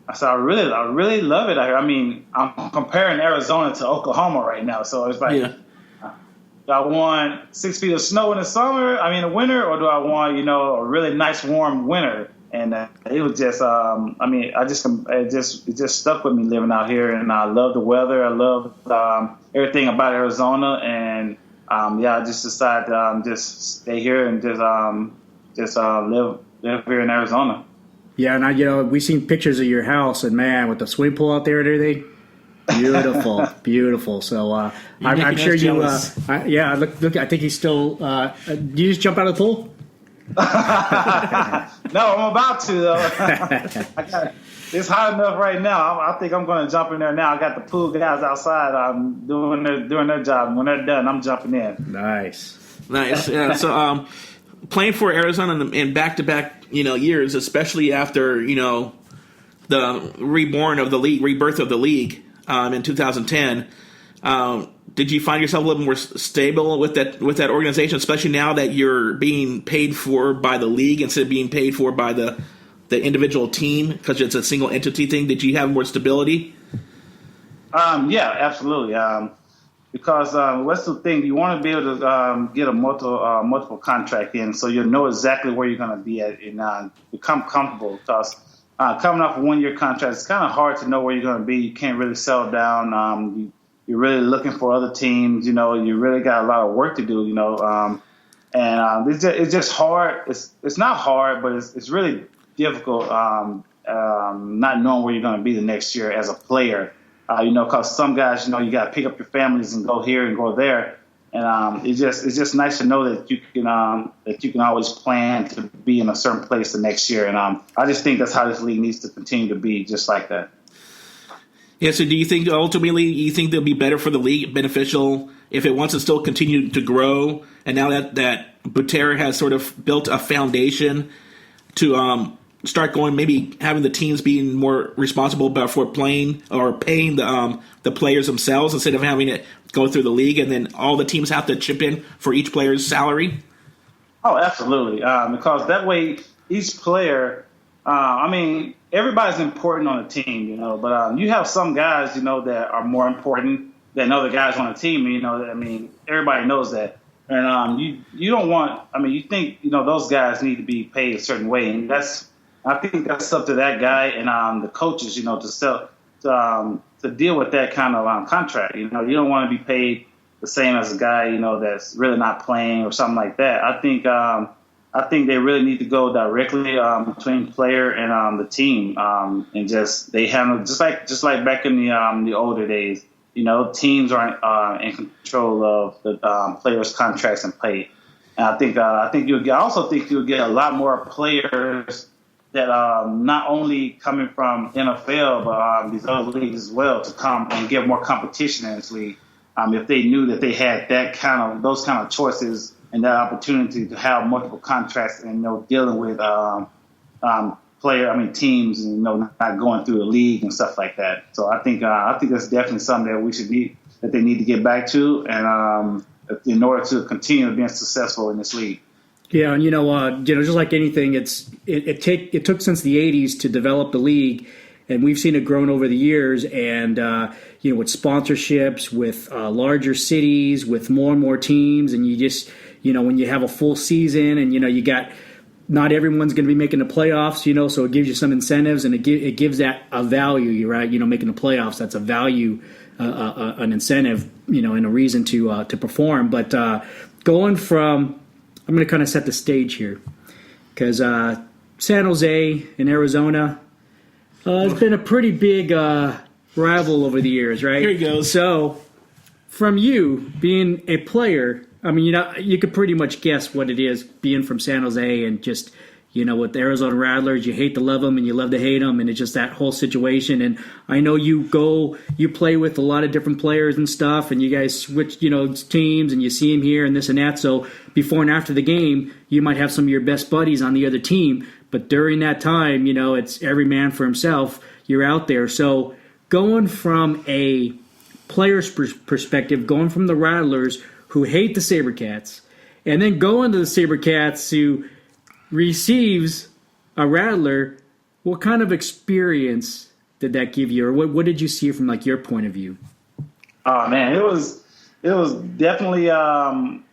I said I really love it out here. I mean, I'm comparing Arizona to Oklahoma right now, so it's like, do I want 6 feet of snow in the winter, or do I want, you know, a really nice warm winter? And it was just, it just stuck with me living out here. And I love the weather. I love everything about Arizona. And, I just decided to just stay here and just live here in Arizona. Yeah, and we seen pictures of your house, and man, with the swimming pool out there and everything, beautiful, beautiful. So I'm sure you, look, I think he's still. Did you just jump out of the pool? No, I'm about to though. It's hot enough right now. I think I'm going to jump in there now. I got the pool guys outside doing their job. When they're done, I'm jumping in. Nice. Yeah. So playing for Arizona in back-to-back years, especially after the rebirth of the league in 2010. Did you find yourself a little more stable with that organization, especially now that you're being paid for by the league instead of being paid for by the individual team because it's a single entity thing? Did you have more stability? Yeah, absolutely. Because what's the thing? You want to be able to get a multiple contract in, so you know exactly where you're going to be at and become comfortable. Because coming off a 1-year contract, it's kind of hard to know where you're going to be. You can't really settle down. You're really looking for other teams. You really got a lot of work to do. And it's just hard. It's not hard, but it's really difficult. Not knowing where you're going to be the next year as a player. Because some guys, you got to pick up your families and go here and go there. And it's just nice to know that you can always plan to be in a certain place the next year. And I just think that's how this league needs to continue to be, just like that. Yeah, so do you think ultimately they'll be better for the league, beneficial, if it wants to still continue to grow, and now that Butera has sort of built a foundation to start going, maybe having the teams being more responsible for playing or paying the players themselves instead of having it go through the league, and then all the teams have to chip in for each player's salary? Oh, absolutely, because that way each player everybody's important on a team, but you have some guys, that are more important than other guys on a team, everybody knows that. And you don't want. I mean, you think those guys need to be paid a certain way, and I think that's up to that guy and the coaches, to deal with that kind of contract. You don't want to be paid the same as a guy that's really not playing or something like that. I think they really need to go directly between player and the team, and they handle just like back in the older days. Teams are in control of the players' contracts and pay. And I think you'll get a lot more players that not only coming from NFL but these other leagues as well to come and get more competition in this league. If they knew that they had those kind of choices and that opportunity to have multiple contracts and dealing with teams and not going through the league and stuff like that. So I think that's definitely something that they need to get back to, and in order to continue being successful in this league. Yeah, and just like anything, it took since the '80s to develop the league, and we've seen it grown over the years. And with sponsorships, with larger cities, with more and more teams, and you just when you have a full season, and you got not everyone's going to be making the playoffs, so it gives you some incentives, and it gives that a value, right? Making the playoffs, that's a value, an incentive, and a reason to perform. But going from I'm going to kind of set the stage here because San Jose and Arizona has been a pretty big rival over the years, right? Here he goes. So, from you being a player, I mean, you could pretty much guess what it is being from San Jose and just, with the Arizona Rattlers, you hate to love them and you love to hate them, and it's just that whole situation. And I know you play with a lot of different players and stuff, and you guys switch, teams, and you see them here and this and that. So before and after the game, you might have some of your best buddies on the other team, but during that time, it's every man for himself. You're out there. So going from a player's perspective, going from the Rattlers who hate the SaberCats, and then going to the SaberCats who receives a Rattler, what kind of experience did that give you, or what did you see from your point of view? Oh man, it was definitely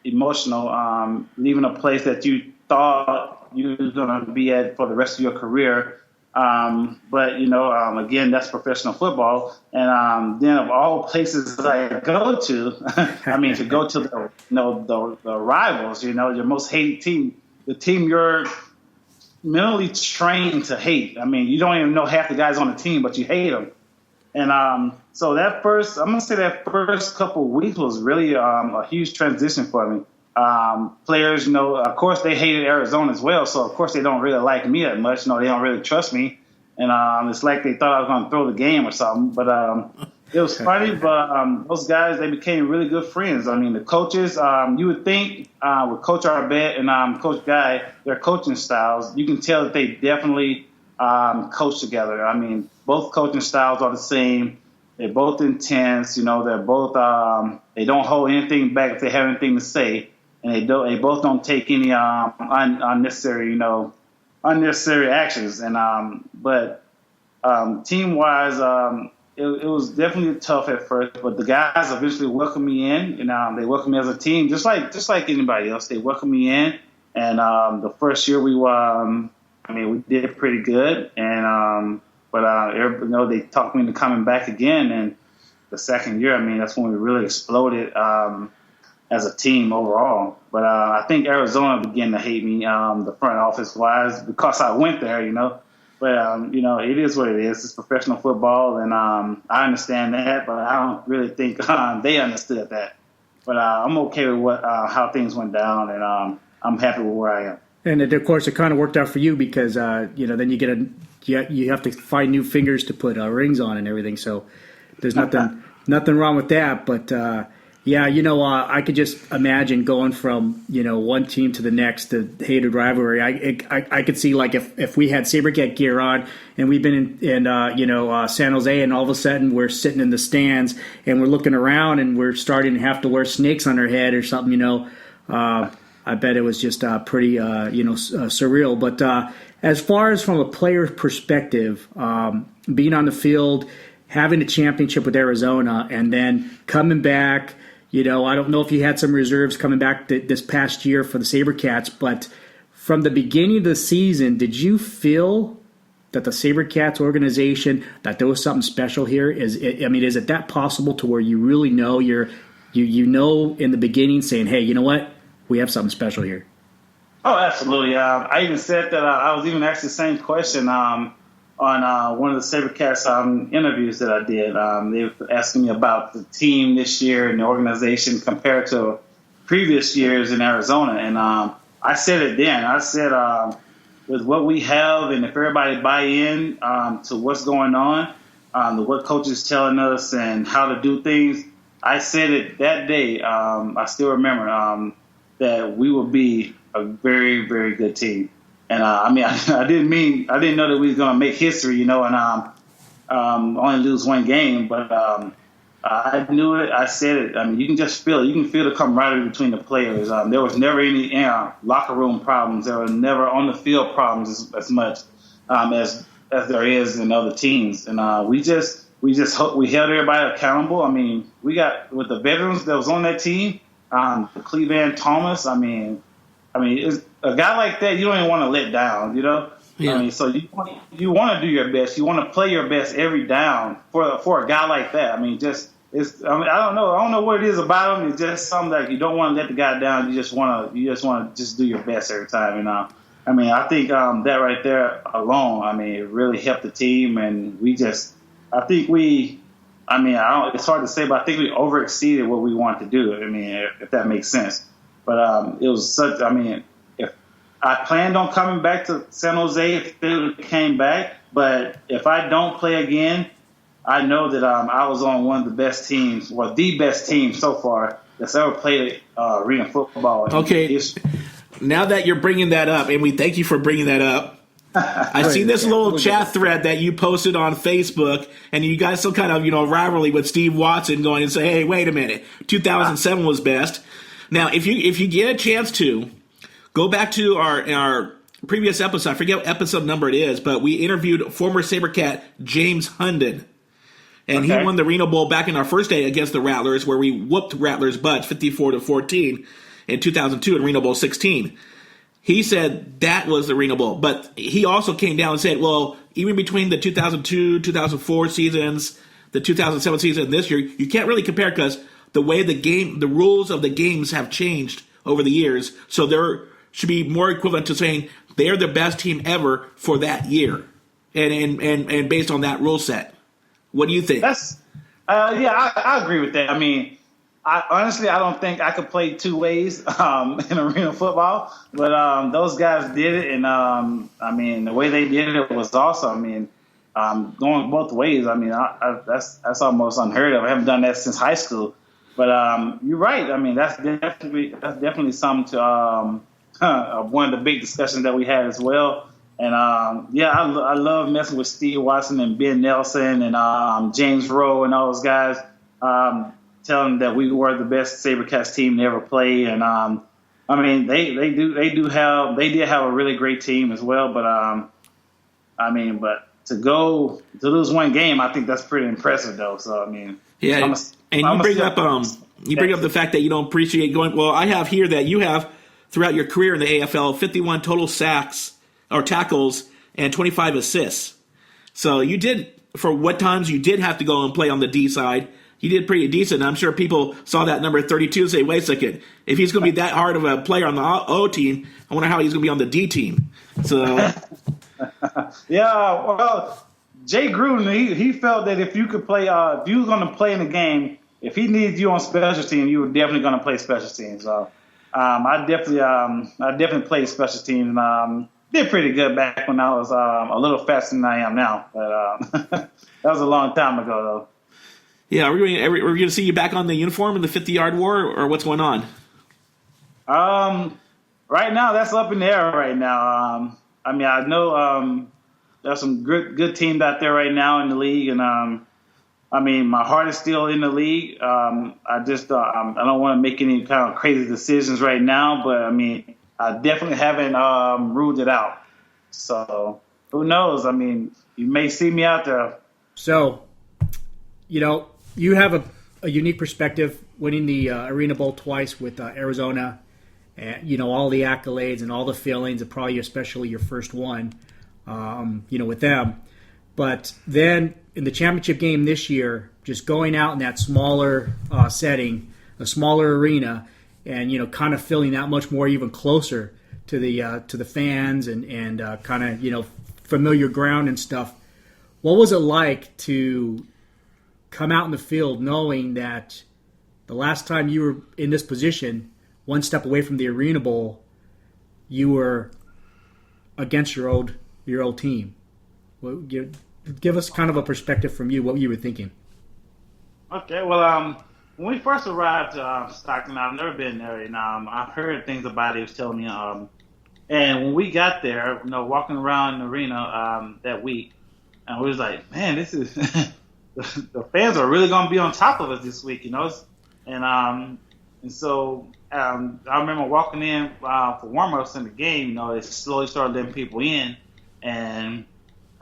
emotional. Leaving a place that you thought you were going to be at for the rest of your career, but again, that's professional football, and then of all places I go to, I mean, to go to the rivals, your most hated team. The team you're mentally trained to hate. I mean, you don't even know half the guys on the team, but you hate them. And so that first couple of weeks was really a huge transition for me. Players, of course, they hated Arizona as well, so of course they don't really like me that much. They don't really trust me, and it's like they thought I was going to throw the game or something. But it was funny. But those guys, they became really good friends. I mean, the coaches, you would think with Coach Arbet and Coach Guy, their coaching styles, you can tell that they definitely coach together. I mean, both coaching styles are the same. They're both intense. They're both they don't hold anything back if they have anything to say, and they both don't take any unnecessary actions. And but team wise, it was definitely tough at first, but the guys eventually welcomed me in, and they welcomed me as a team, just like anybody else. They welcomed me in, and the first year we did pretty good, and but they talked me into coming back again, and the second year, that's when we really exploded as a team overall. But I think Arizona began to hate me, the front office wise, because I went there, But, it is what it is. It's professional football, and I understand that, but I don't really think they understood that. But I'm okay with how things went down, and I'm happy with where I am. And, of course, it kind of worked out for you because, then you have to find new fingers to put rings on and everything. So there's nothing wrong with that. But, I could just imagine going from, one team to the next, the hated rivalry. I could see, if we had SaberCat gear on and we've been in San Jose, and all of a sudden we're sitting in the stands and we're looking around and we're starting to have to wear snakes on our head or something, I bet it was just pretty, surreal. But as far as from a player's perspective, being on the field, having a championship with Arizona, and then coming back, I don't know if you had some reserves coming back this past year for the SaberCats, but from the beginning of the season, did you feel that the SaberCats organization, that there was something special here? Is it that possible to where you really know you know in the beginning saying, hey, you know what? We have something special here. Oh, absolutely. I even said that I was even asked the same question on one of the SaberCats interviews that I did. They were asking me about the team this year and the organization compared to previous years in Arizona. And I said it then. I said with what we have and if everybody buy in to what's going on, what coach is telling us and how to do things, I said it that day. I still remember that we will be a very, very good team. And I didn't know that we was going to make history, and only lose one game. But I knew it. I said it. You can just feel it. You can feel the camaraderie between the players. There was never any locker room problems. There were never on the field problems as much as there is in other teams. And we held everybody accountable. We got with the veterans that was on that team, the Cleveland Thomas. It's a guy like that you don't even want to let down, Yeah. So you want to do your best. You want to play your best every down for a guy like that. I don't know what it is about him. It's just something that you don't want to let the guy down. You just want to just do your best every time. I think that right there alone, it really helped the team, and it's hard to say, but I think we overexceeded what we wanted to do. If that makes sense. But it was such. If I planned on coming back to San Jose, if it came back, but if I don't play again, I know that I was on one of the best teams, or the best team so far that's ever played arena football. Okay, now that you're bringing that up, and we thank you for bringing that up. I see this little chat thread that you posted on Facebook, and you guys still kind of rivalry with Steve Watson going and say, hey, wait a minute, 2007 was best. Now, if you get a chance to go back to our previous episode, I forget what episode number it is, but we interviewed former SaberCat James Hunden, and he won the Reno Bowl back in our first day against the Rattlers, where we whooped Rattlers' butts 54-14 in 2002 in Reno Bowl 16. He said that was the Reno Bowl, but he also came down and said, well, even between the 2002, 2004 seasons, the 2007 season, and this year, you can't really compare because the way the rules of the games have changed over the years, so there should be more equivalent to saying they're the best team ever for that year, and based on that rule set. What do you think? I agree with that. I don't think I could play two ways in arena football, but those guys did it, and the way they did it was awesome. Going both ways. That's almost unheard of. I haven't done that since high school. But you're right. That's definitely something to one of the big discussions that we had as well. And I love messing with Steve Watson and Ben Nelson and James Rowe and all those guys, telling them that we were the best SaberCats team to ever play. And they did have a really great team as well. But but to lose one game, I think that's pretty impressive though. So yeah. You bring up the fact that you don't appreciate going. Well, I have here that you have throughout your career in the AFL 51 total sacks or tackles and 25 assists. So you did, for what times you did have to go and play on the D side, you did pretty decent. I'm sure people saw that number 32 and say, wait a second, if he's going to be that hard of a player on the O team, I wonder how he's going to be on the D team. So well, Jay Gruden, he felt that if you could play, if you were going to play in the game, if he needed you on special teams, you were definitely going to play special teams. So I definitely played special teams. And, did pretty good back when I was a little faster than I am now. But that was a long time ago, though. Yeah, we're going to see you back on the uniform in the 50-yard war, or what's going on? Right now, that's up in the air right now. I know there's some good teams out there right now in the league, and my heart is still in the league. I don't want to make any kind of crazy decisions right now, but I definitely haven't ruled it out. So who knows? You may see me out there. So, you have a unique perspective, winning the Arena Bowl twice with Arizona, and all the accolades and all the feelings, and probably especially your first one, with them. But then in the championship game this year, just going out in that smaller setting, a smaller arena, and kind of feeling that much more even closer to the fans and kind of familiar ground and stuff. What was it like to come out in the field knowing that the last time you were in this position, one step away from the Arena Bowl, you were against your old team? Well, give us kind of a perspective from you, what you were thinking. Okay, well, when we first arrived to Stockton, I've never been there, and I've heard things about it. He was telling me, and when we got there, walking around the arena that week, and we was like, man, this is the fans are really going to be on top of us this week, and so I remember walking in for warm-ups in the game. It slowly started letting people in, and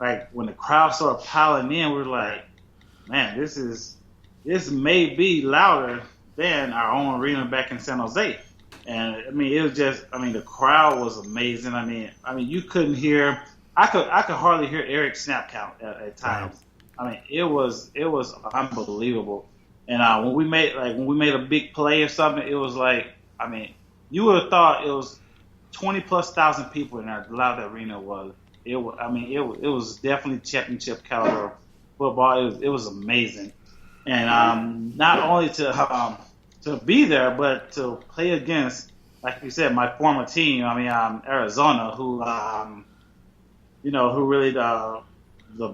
like when the crowd started piling in, we were like, man, this may be louder than our own arena back in San Jose. And it was just, the crowd was amazing. You couldn't hear, I could hardly hear Eric's snap count at times. Wow. It was unbelievable. And when we made a big play or something, it was like, you would have thought it was 20,000+ people in there. How loud the arena was. It was definitely championship caliber football. It was amazing. And not only to be there, but to play against, like you said, my former team. Arizona, who really the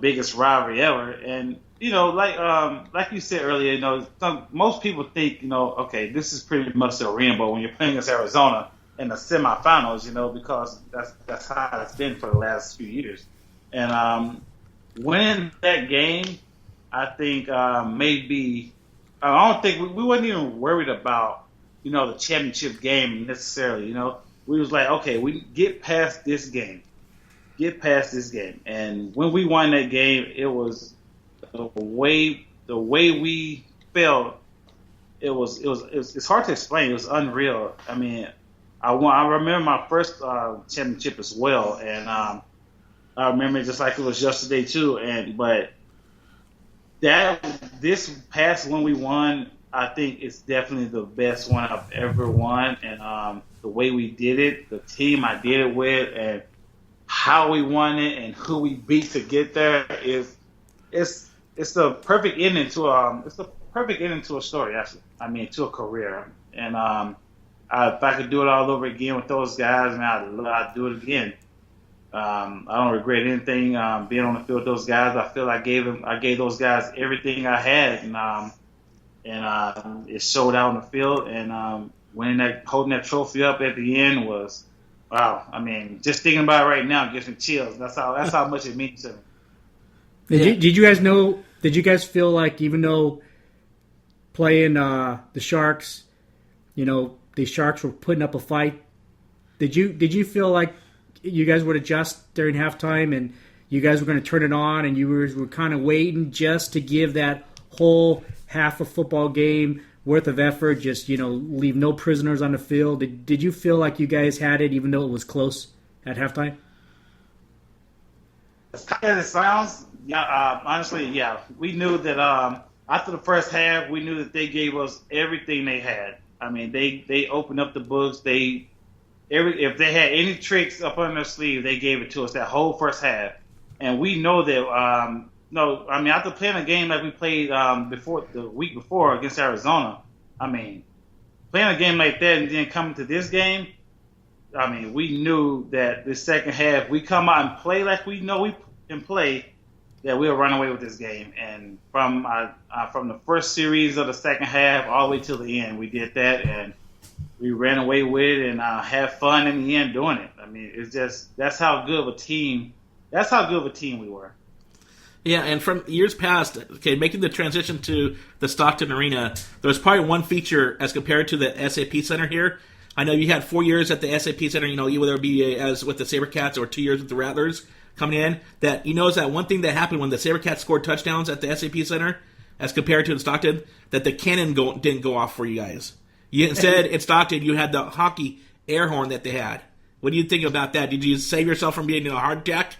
biggest rivalry ever. And like you said earlier, most people think, okay, this is pretty much the Arena Bowl when you're playing against Arizona in the semifinals, because that's how it's been for the last few years. And winning that game, I think maybe I don't think we wasn't even worried about the championship game necessarily. We was like, okay, we get past this game, and when we won that game, it was the way we felt. It's hard to explain. It was unreal. I remember my first championship as well, and I remember it just like it was yesterday too. But this past one we won, I think it's definitely the best one I've ever won, and the way we did it, the team I did it with, and how we won it, and who we beat to get there it's the perfect ending to a story, actually. To a career, and if I could do it all over again with those guys, man, I'd do it again. I don't regret anything being on the field with those guys. I feel I gave those guys everything I had, and it showed out on the field. And holding that trophy up at the end was, wow. Just thinking about it right now gives me chills. That's how much it means to me. Did you guys know? Did you guys feel like even though playing the Sharks, the Sharks were putting up a fight, did you feel like you guys would adjust during halftime and you guys were going to turn it on and you were kind of waiting just to give that whole half a football game worth of effort, just leave no prisoners on the field? Did you feel like you guys had it even though it was close at halftime? As kind as it sounds, yeah. Honestly, yeah. We knew that after the first half, we knew that they gave us everything they had. They opened up the books. If they had any tricks up on their sleeve, they gave it to us that whole first half. And we know that. After playing a game like we played the week before against Arizona, playing a game like that and then coming to this game, we knew that the second half we come out and play like we know we can play, that we'll run away with this game. And from the first series of the second half all the way till the end, we did that, and we ran away with it and had fun in the end doing it. It's just that's how good of a team we were. Yeah, and from years past, making the transition to the Stockton Arena, there was probably one feature as compared to the SAP Center here. I know you had 4 years at the SAP Center, whether it be as with the SaberCats or 2 years with the Rattlers coming in, that is that one thing that happened when the SaberCats scored touchdowns at the SAP Center as compared to in Stockton, that the cannon didn't go off for you guys. Instead, in Stockton, you had the hockey air horn that they had. What do you think about that? Did you save yourself from being in a heart attack?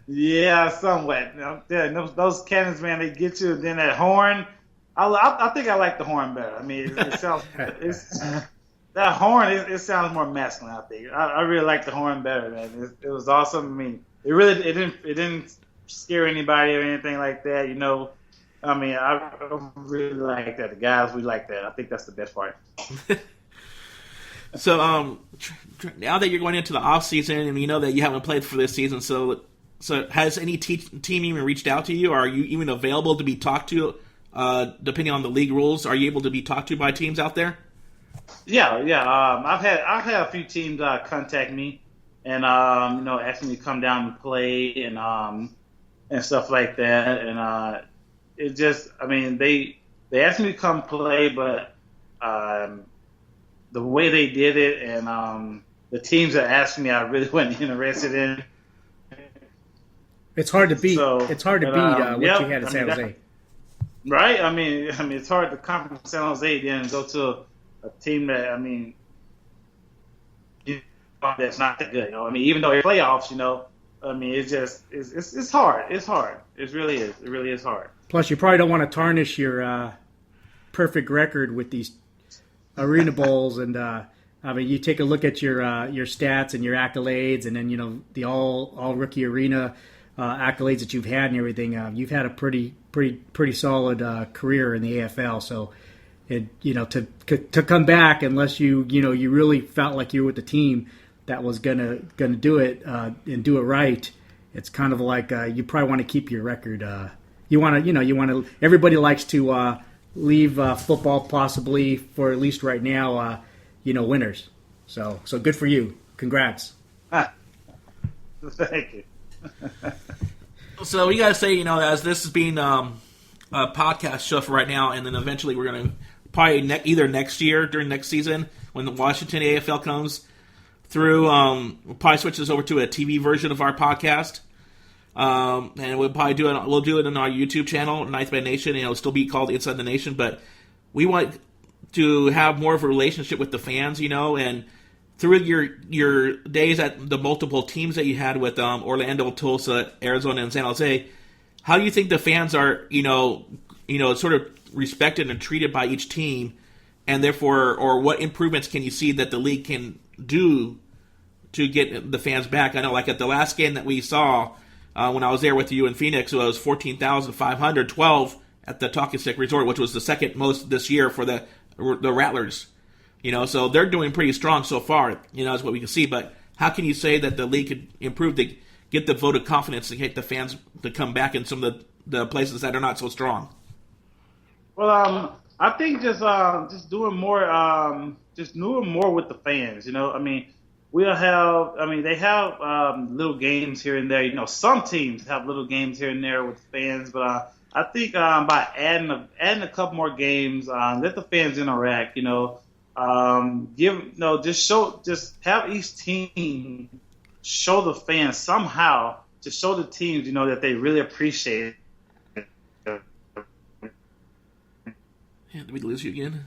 Yeah, somewhat. Those cannons, man, they get you. Then that horn, I think I like the horn better. I mean, it sounds that horn. It sounds more masculine. I think I really like the horn better, man. It was awesome. I mean, it didn't scare anybody or anything like that. I mean, I really like that. The guys, we like that. I think that's the best part. So, now that you're going into the off season, and you know that you haven't played for this season, so has any team even reached out to you? Or are you even available to be talked to? Depending on the league rules, are you able to be talked to by teams out there? Yeah. I've had a few teams contact me and asking me to come down and play and stuff like that. And it just, I mean, they asked me to come play, but the way they did it and the teams that asked me, I really wasn't interested in. It's hard to beat. What you had at San Jose. Right? I mean, it's hard to come from San Jose then and go to a team that, that's not that good. I mean, even though they're playoffs, it's hard. It's hard. It really is. It really is hard. Plus, you probably don't want to tarnish your perfect record with these arena bowls, and you take a look at your stats and your accolades, and then the all rookie arena accolades that you've had and everything. You've had a pretty solid career in the AFL. So, to come back, unless you really felt like you were with the team that was gonna do it and do it right, it's kind of like you probably want to keep your record. You want to. Everybody likes to leave football possibly for at least right now. Winners. So good for you. Congrats. Thank you. So we gotta say, as this is being a podcast show for right now, and then eventually we're gonna probably either next year during next season when the Washington AFL comes through, we'll probably switch this over to a TV version of our podcast, and we'll probably do it. We'll do it on our YouTube channel, Ninth Man Nation. It'll still be called Inside the Nation, but we want to have more of a relationship with the fans, and through your days at the multiple teams that you had with Orlando, Tulsa, Arizona, and San Jose, how do you think the fans are, sort of respected and treated by each team, and therefore, or what improvements can you see that the league can do to get the fans back? I know, like at the last game that we saw when I was there with you in Phoenix, it was 14,512 at the Talking Stick Resort, which was the second most this year for the Rattlers. So they're doing pretty strong so far, is what we can see. But how can you say that the league could improve to get the vote of confidence to get the fans to come back in some of the places that are not so strong? Well, I think just doing more, just doing more with the fans. We'll have, they have little games here and there. Some teams have little games here and there with fans, but I think by adding a couple more games, let the fans interact. Just have each team show the fans somehow to show the teams, that they really appreciate it. Yeah, did we lose you again?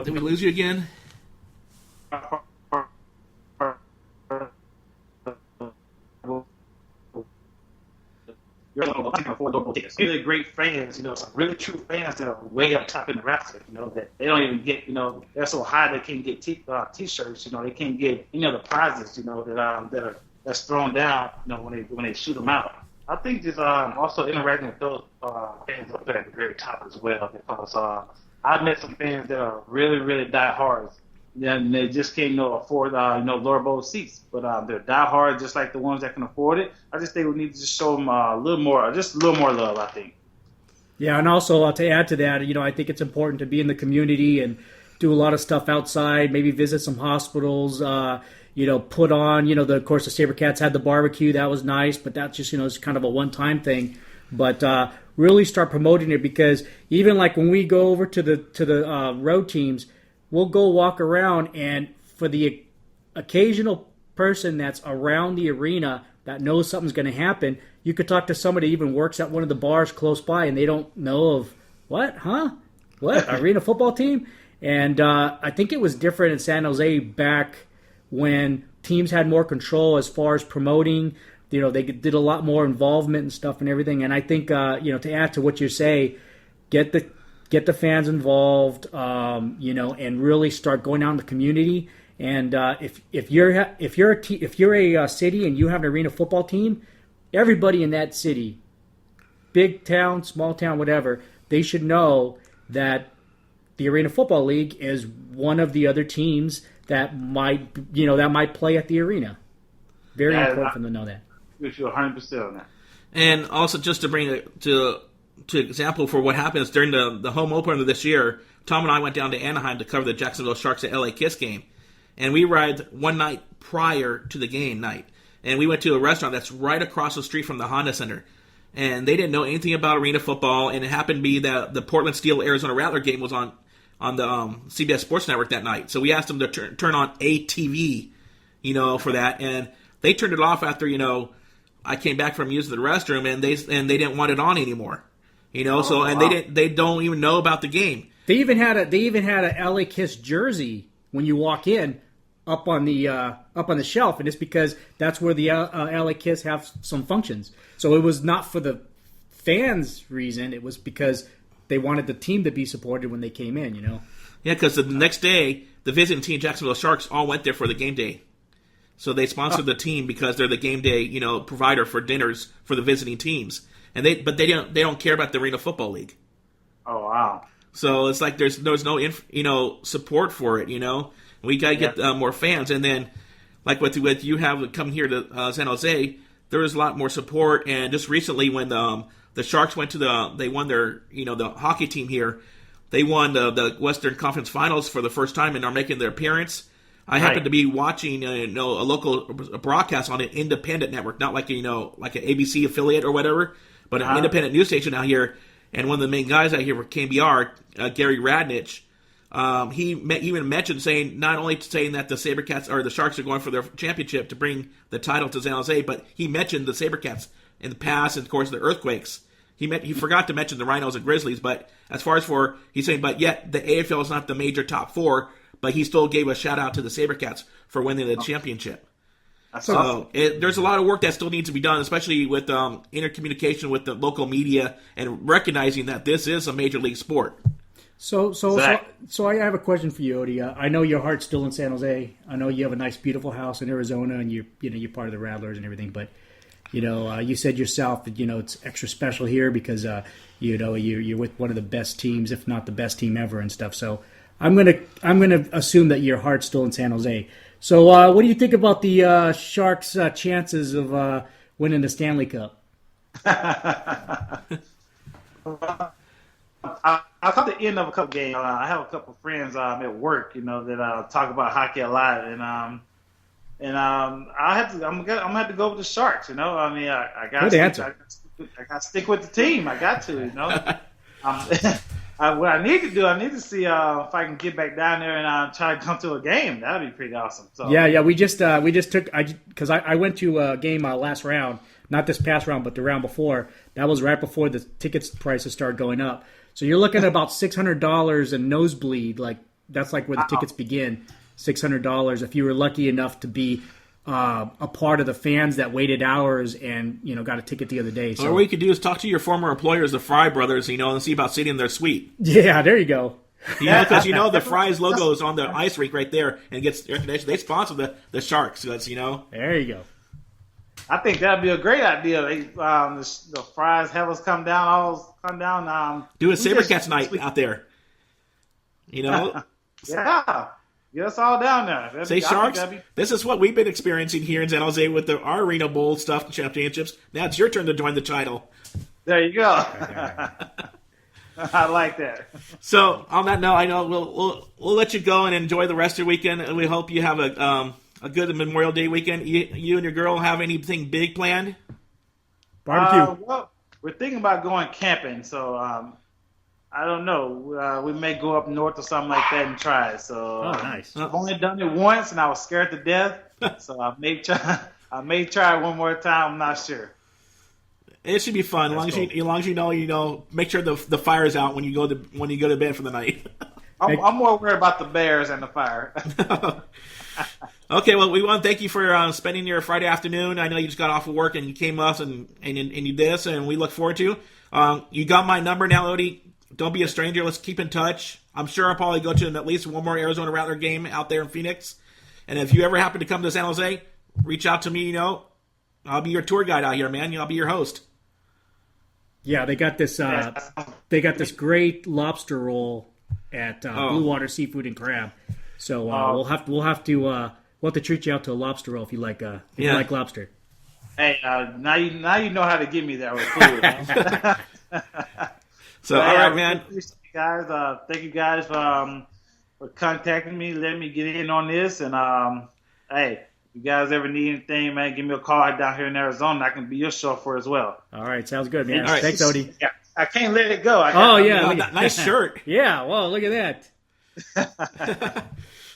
Did we lose you again? Really great fans, some really true fans that are way up top in the roster, that they don't even get, they're so high they can't get t-shirts, they can't get the prizes, that's thrown down, when they shoot them out. I think just also interacting with those fans up there at the very top as well, because I've met some fans that are really, really diehards. And they just can't afford lower bowl seats, but they're diehard, just like the ones that can afford it. I just think we need to just show them a little more love, I think. Yeah, and also to add to that, I think it's important to be in the community and do a lot of stuff outside. Maybe visit some hospitals. Put on. Of course, the SaberCats had the barbecue. That was nice, but that's just it's kind of a one-time thing. But really start promoting it, because even like when we go over to the road teams, we'll go walk around, and for the occasional person that's around the arena that knows something's going to happen, you could talk to somebody who even works at one of the bars close by, and they don't know of what, arena football team? And I think it was different in San Jose back when teams had more control as far as promoting. They did a lot more involvement and stuff and everything. And I think, to add to what you say, get the fans involved, and really start going out in the community. And if you're a city and you have an arena football team, everybody in that city, big town, small town, whatever, they should know that the Arena Football League is one of the other teams that might play at the arena. Very important for them to know that. We feel 100% on that. And also, just to bring it to example for what happens during the home opener this year, Tom and I went down to Anaheim to cover the Jacksonville Sharks at LA Kiss game. And we arrived one night prior to the game night. And we went to a restaurant that's right across the street from the Honda Center. And they didn't know anything about arena football. And it happened to be that the Portland Steel Arizona Rattler game was on the CBS Sports Network that night. So we asked them to turn on ATV, for that. And they turned it off after, I came back from using the restroom, and they didn't want it on anymore. They don't even know about the game. They even had a LA Kiss jersey when you walk in up on the shelf, and it's because that's where the LA Kiss have some functions. So it was not for the fans' reason; it was because they wanted the team to be supported when they came in. Yeah, because the next day the visiting team, Jacksonville Sharks, all went there for the game day. So they sponsored the team because they're the game day, provider for dinners for the visiting teams, and they don't care about the Arena Football League. Oh wow! So it's like there's no support for it. We gotta get more fans, and then like with you have coming here to San Jose, there was a lot more support. And just recently, when the Sharks went to they won their the hockey team here, they won the Western Conference Finals for the first time and are making their appearance. I happened to be watching a local broadcast on an independent network, not like like an ABC affiliate or whatever, but an independent news station out here. And one of the main guys out here for KBR, Gary Radnich, he even mentioned not only saying that the SaberCats or the Sharks are going for their championship to bring the title to San Jose, but he mentioned the SaberCats in the past and of course the Earthquakes. He forgot to mention the Rhinos and Grizzlies, but as far as he's saying, but yet the AFL is not the major top four. But he still gave a shout-out to the SaberCats for winning the championship. So there's a lot of work that still needs to be done, especially with intercommunication with the local media and recognizing that this is a major league sport. So I have a question for you, Odie. I know your heart's still in San Jose. I know you have a nice, beautiful house in Arizona, and you're part of the Rattlers and everything. But you said yourself that it's extra special here because you're with one of the best teams, if not the best team ever, and stuff. So I'm gonna assume that your heart's still in San Jose. So what do you think about the Sharks' chances of winning the Stanley Cup? I caught the end of a couple games. I have a couple friends at work, that talk about hockey a lot, and I'm gonna have to go with the Sharks. I got to stick with the team. I got to, what I need to do, I need to see if I can get back down there and try to come to a game. That would be pretty awesome. So yeah, we just took because I went to a game last round, not this past round, but the round before. That was right before the tickets prices started going up. So you're looking at about $600 in nosebleed. Like that's like where the tickets begin. $600 if you were lucky enough to be a part of the fans that waited hours and got a ticket the other day. So what we could do is talk to your former employers, the Fry brothers, and see about sitting in their suite. Yeah, there you go. Because the Fry's logo is on the ice rink right there and gets recognition. They sponsor the Sharks. So that's There you go. I think that'd be a great idea. The Fries have us come down. Do a SaberCats night out there. Yeah. Get us all down there. Say, Sharks, this is what we've been experiencing here in San Jose with our Arena Bowl stuff and championships. Now it's your turn to join the title. There you go. I like that. So, on that note, I know we'll let you go and enjoy the rest of your weekend. And we hope you have a good Memorial Day weekend. You and your girl have anything big planned? Barbecue. Well, we're thinking about going camping. So I don't know. We may go up north or something like that and try it. So Oh, nice. I've only done it once, and I was scared to death. So I may try. I may try it one more time. I'm not sure. It should be fun. As long as you know, make sure the fire's out when you go to bed for the night. I'm more worried about the bears and the fire. Okay, well, we want to thank you for spending your Friday afternoon. I know you just got off of work and you came to us and you did this, and we look forward to. You got my number now, Odie. Don't be a stranger. Let's keep in touch. I'm sure I'll probably go to at least one more Arizona Rattler game out there in Phoenix. And if you ever happen to come to San Jose, reach out to me. I'll be your tour guide out here, man. I'll be your host. Yeah, they got this. They got this great lobster roll at Blue Water Seafood and Crab. So we'll have to treat you out to a lobster roll if you like like lobster. Hey, now you know how to get me there with food. So all right, man. Guys, thank you guys for contacting me, letting me get in on this, and hey, if you guys ever need anything, man, give me a call down here in Arizona. I can be your chauffeur as well. All right, sounds good, man. All right. Thanks, Odie. Yeah, I can't let it go. Nice shirt. Yeah, well, look at that.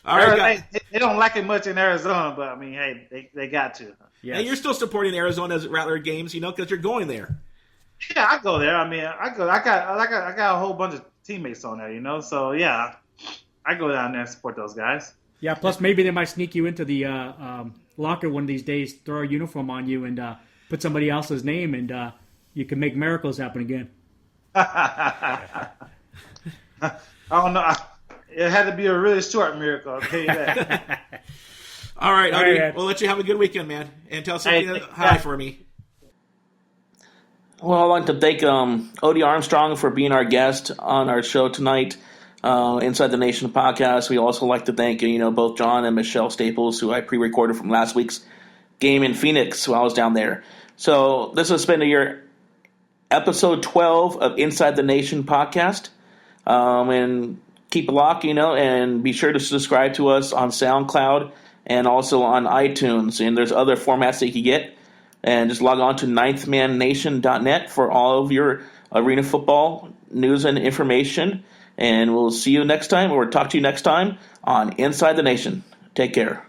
All right, they don't like it much in Arizona, but I mean, hey, they got to. Yeah, and you're still supporting Arizona's Rattler games, because you're going there. Yeah, I go there. I mean, I got a whole bunch of teammates on there, So yeah, I go down there and support those guys. Yeah. Plus, maybe they might sneak you into the locker one of these days, throw a uniform on you, and put somebody else's name, and you can make miracles happen again. I don't know. It had to be a really short miracle. I'll tell you that. All right, Odie, we'll let you have a good weekend, man, and tell something hi for me. Well, I'd like to thank Odie Armstrong for being our guest on our show tonight, Inside the Nation podcast. We also like to thank both John and Michelle Staples, who I pre-recorded from last week's game in Phoenix while I was down there. So this has been your episode 12 of Inside the Nation podcast, and keep a lock, and be sure to subscribe to us on SoundCloud and also on iTunes. And there's other formats that you can get. And just log on to ninthmannation.net for all of your arena football news and information. And we'll see you next time, or talk to you next time on Inside the Nation. Take care.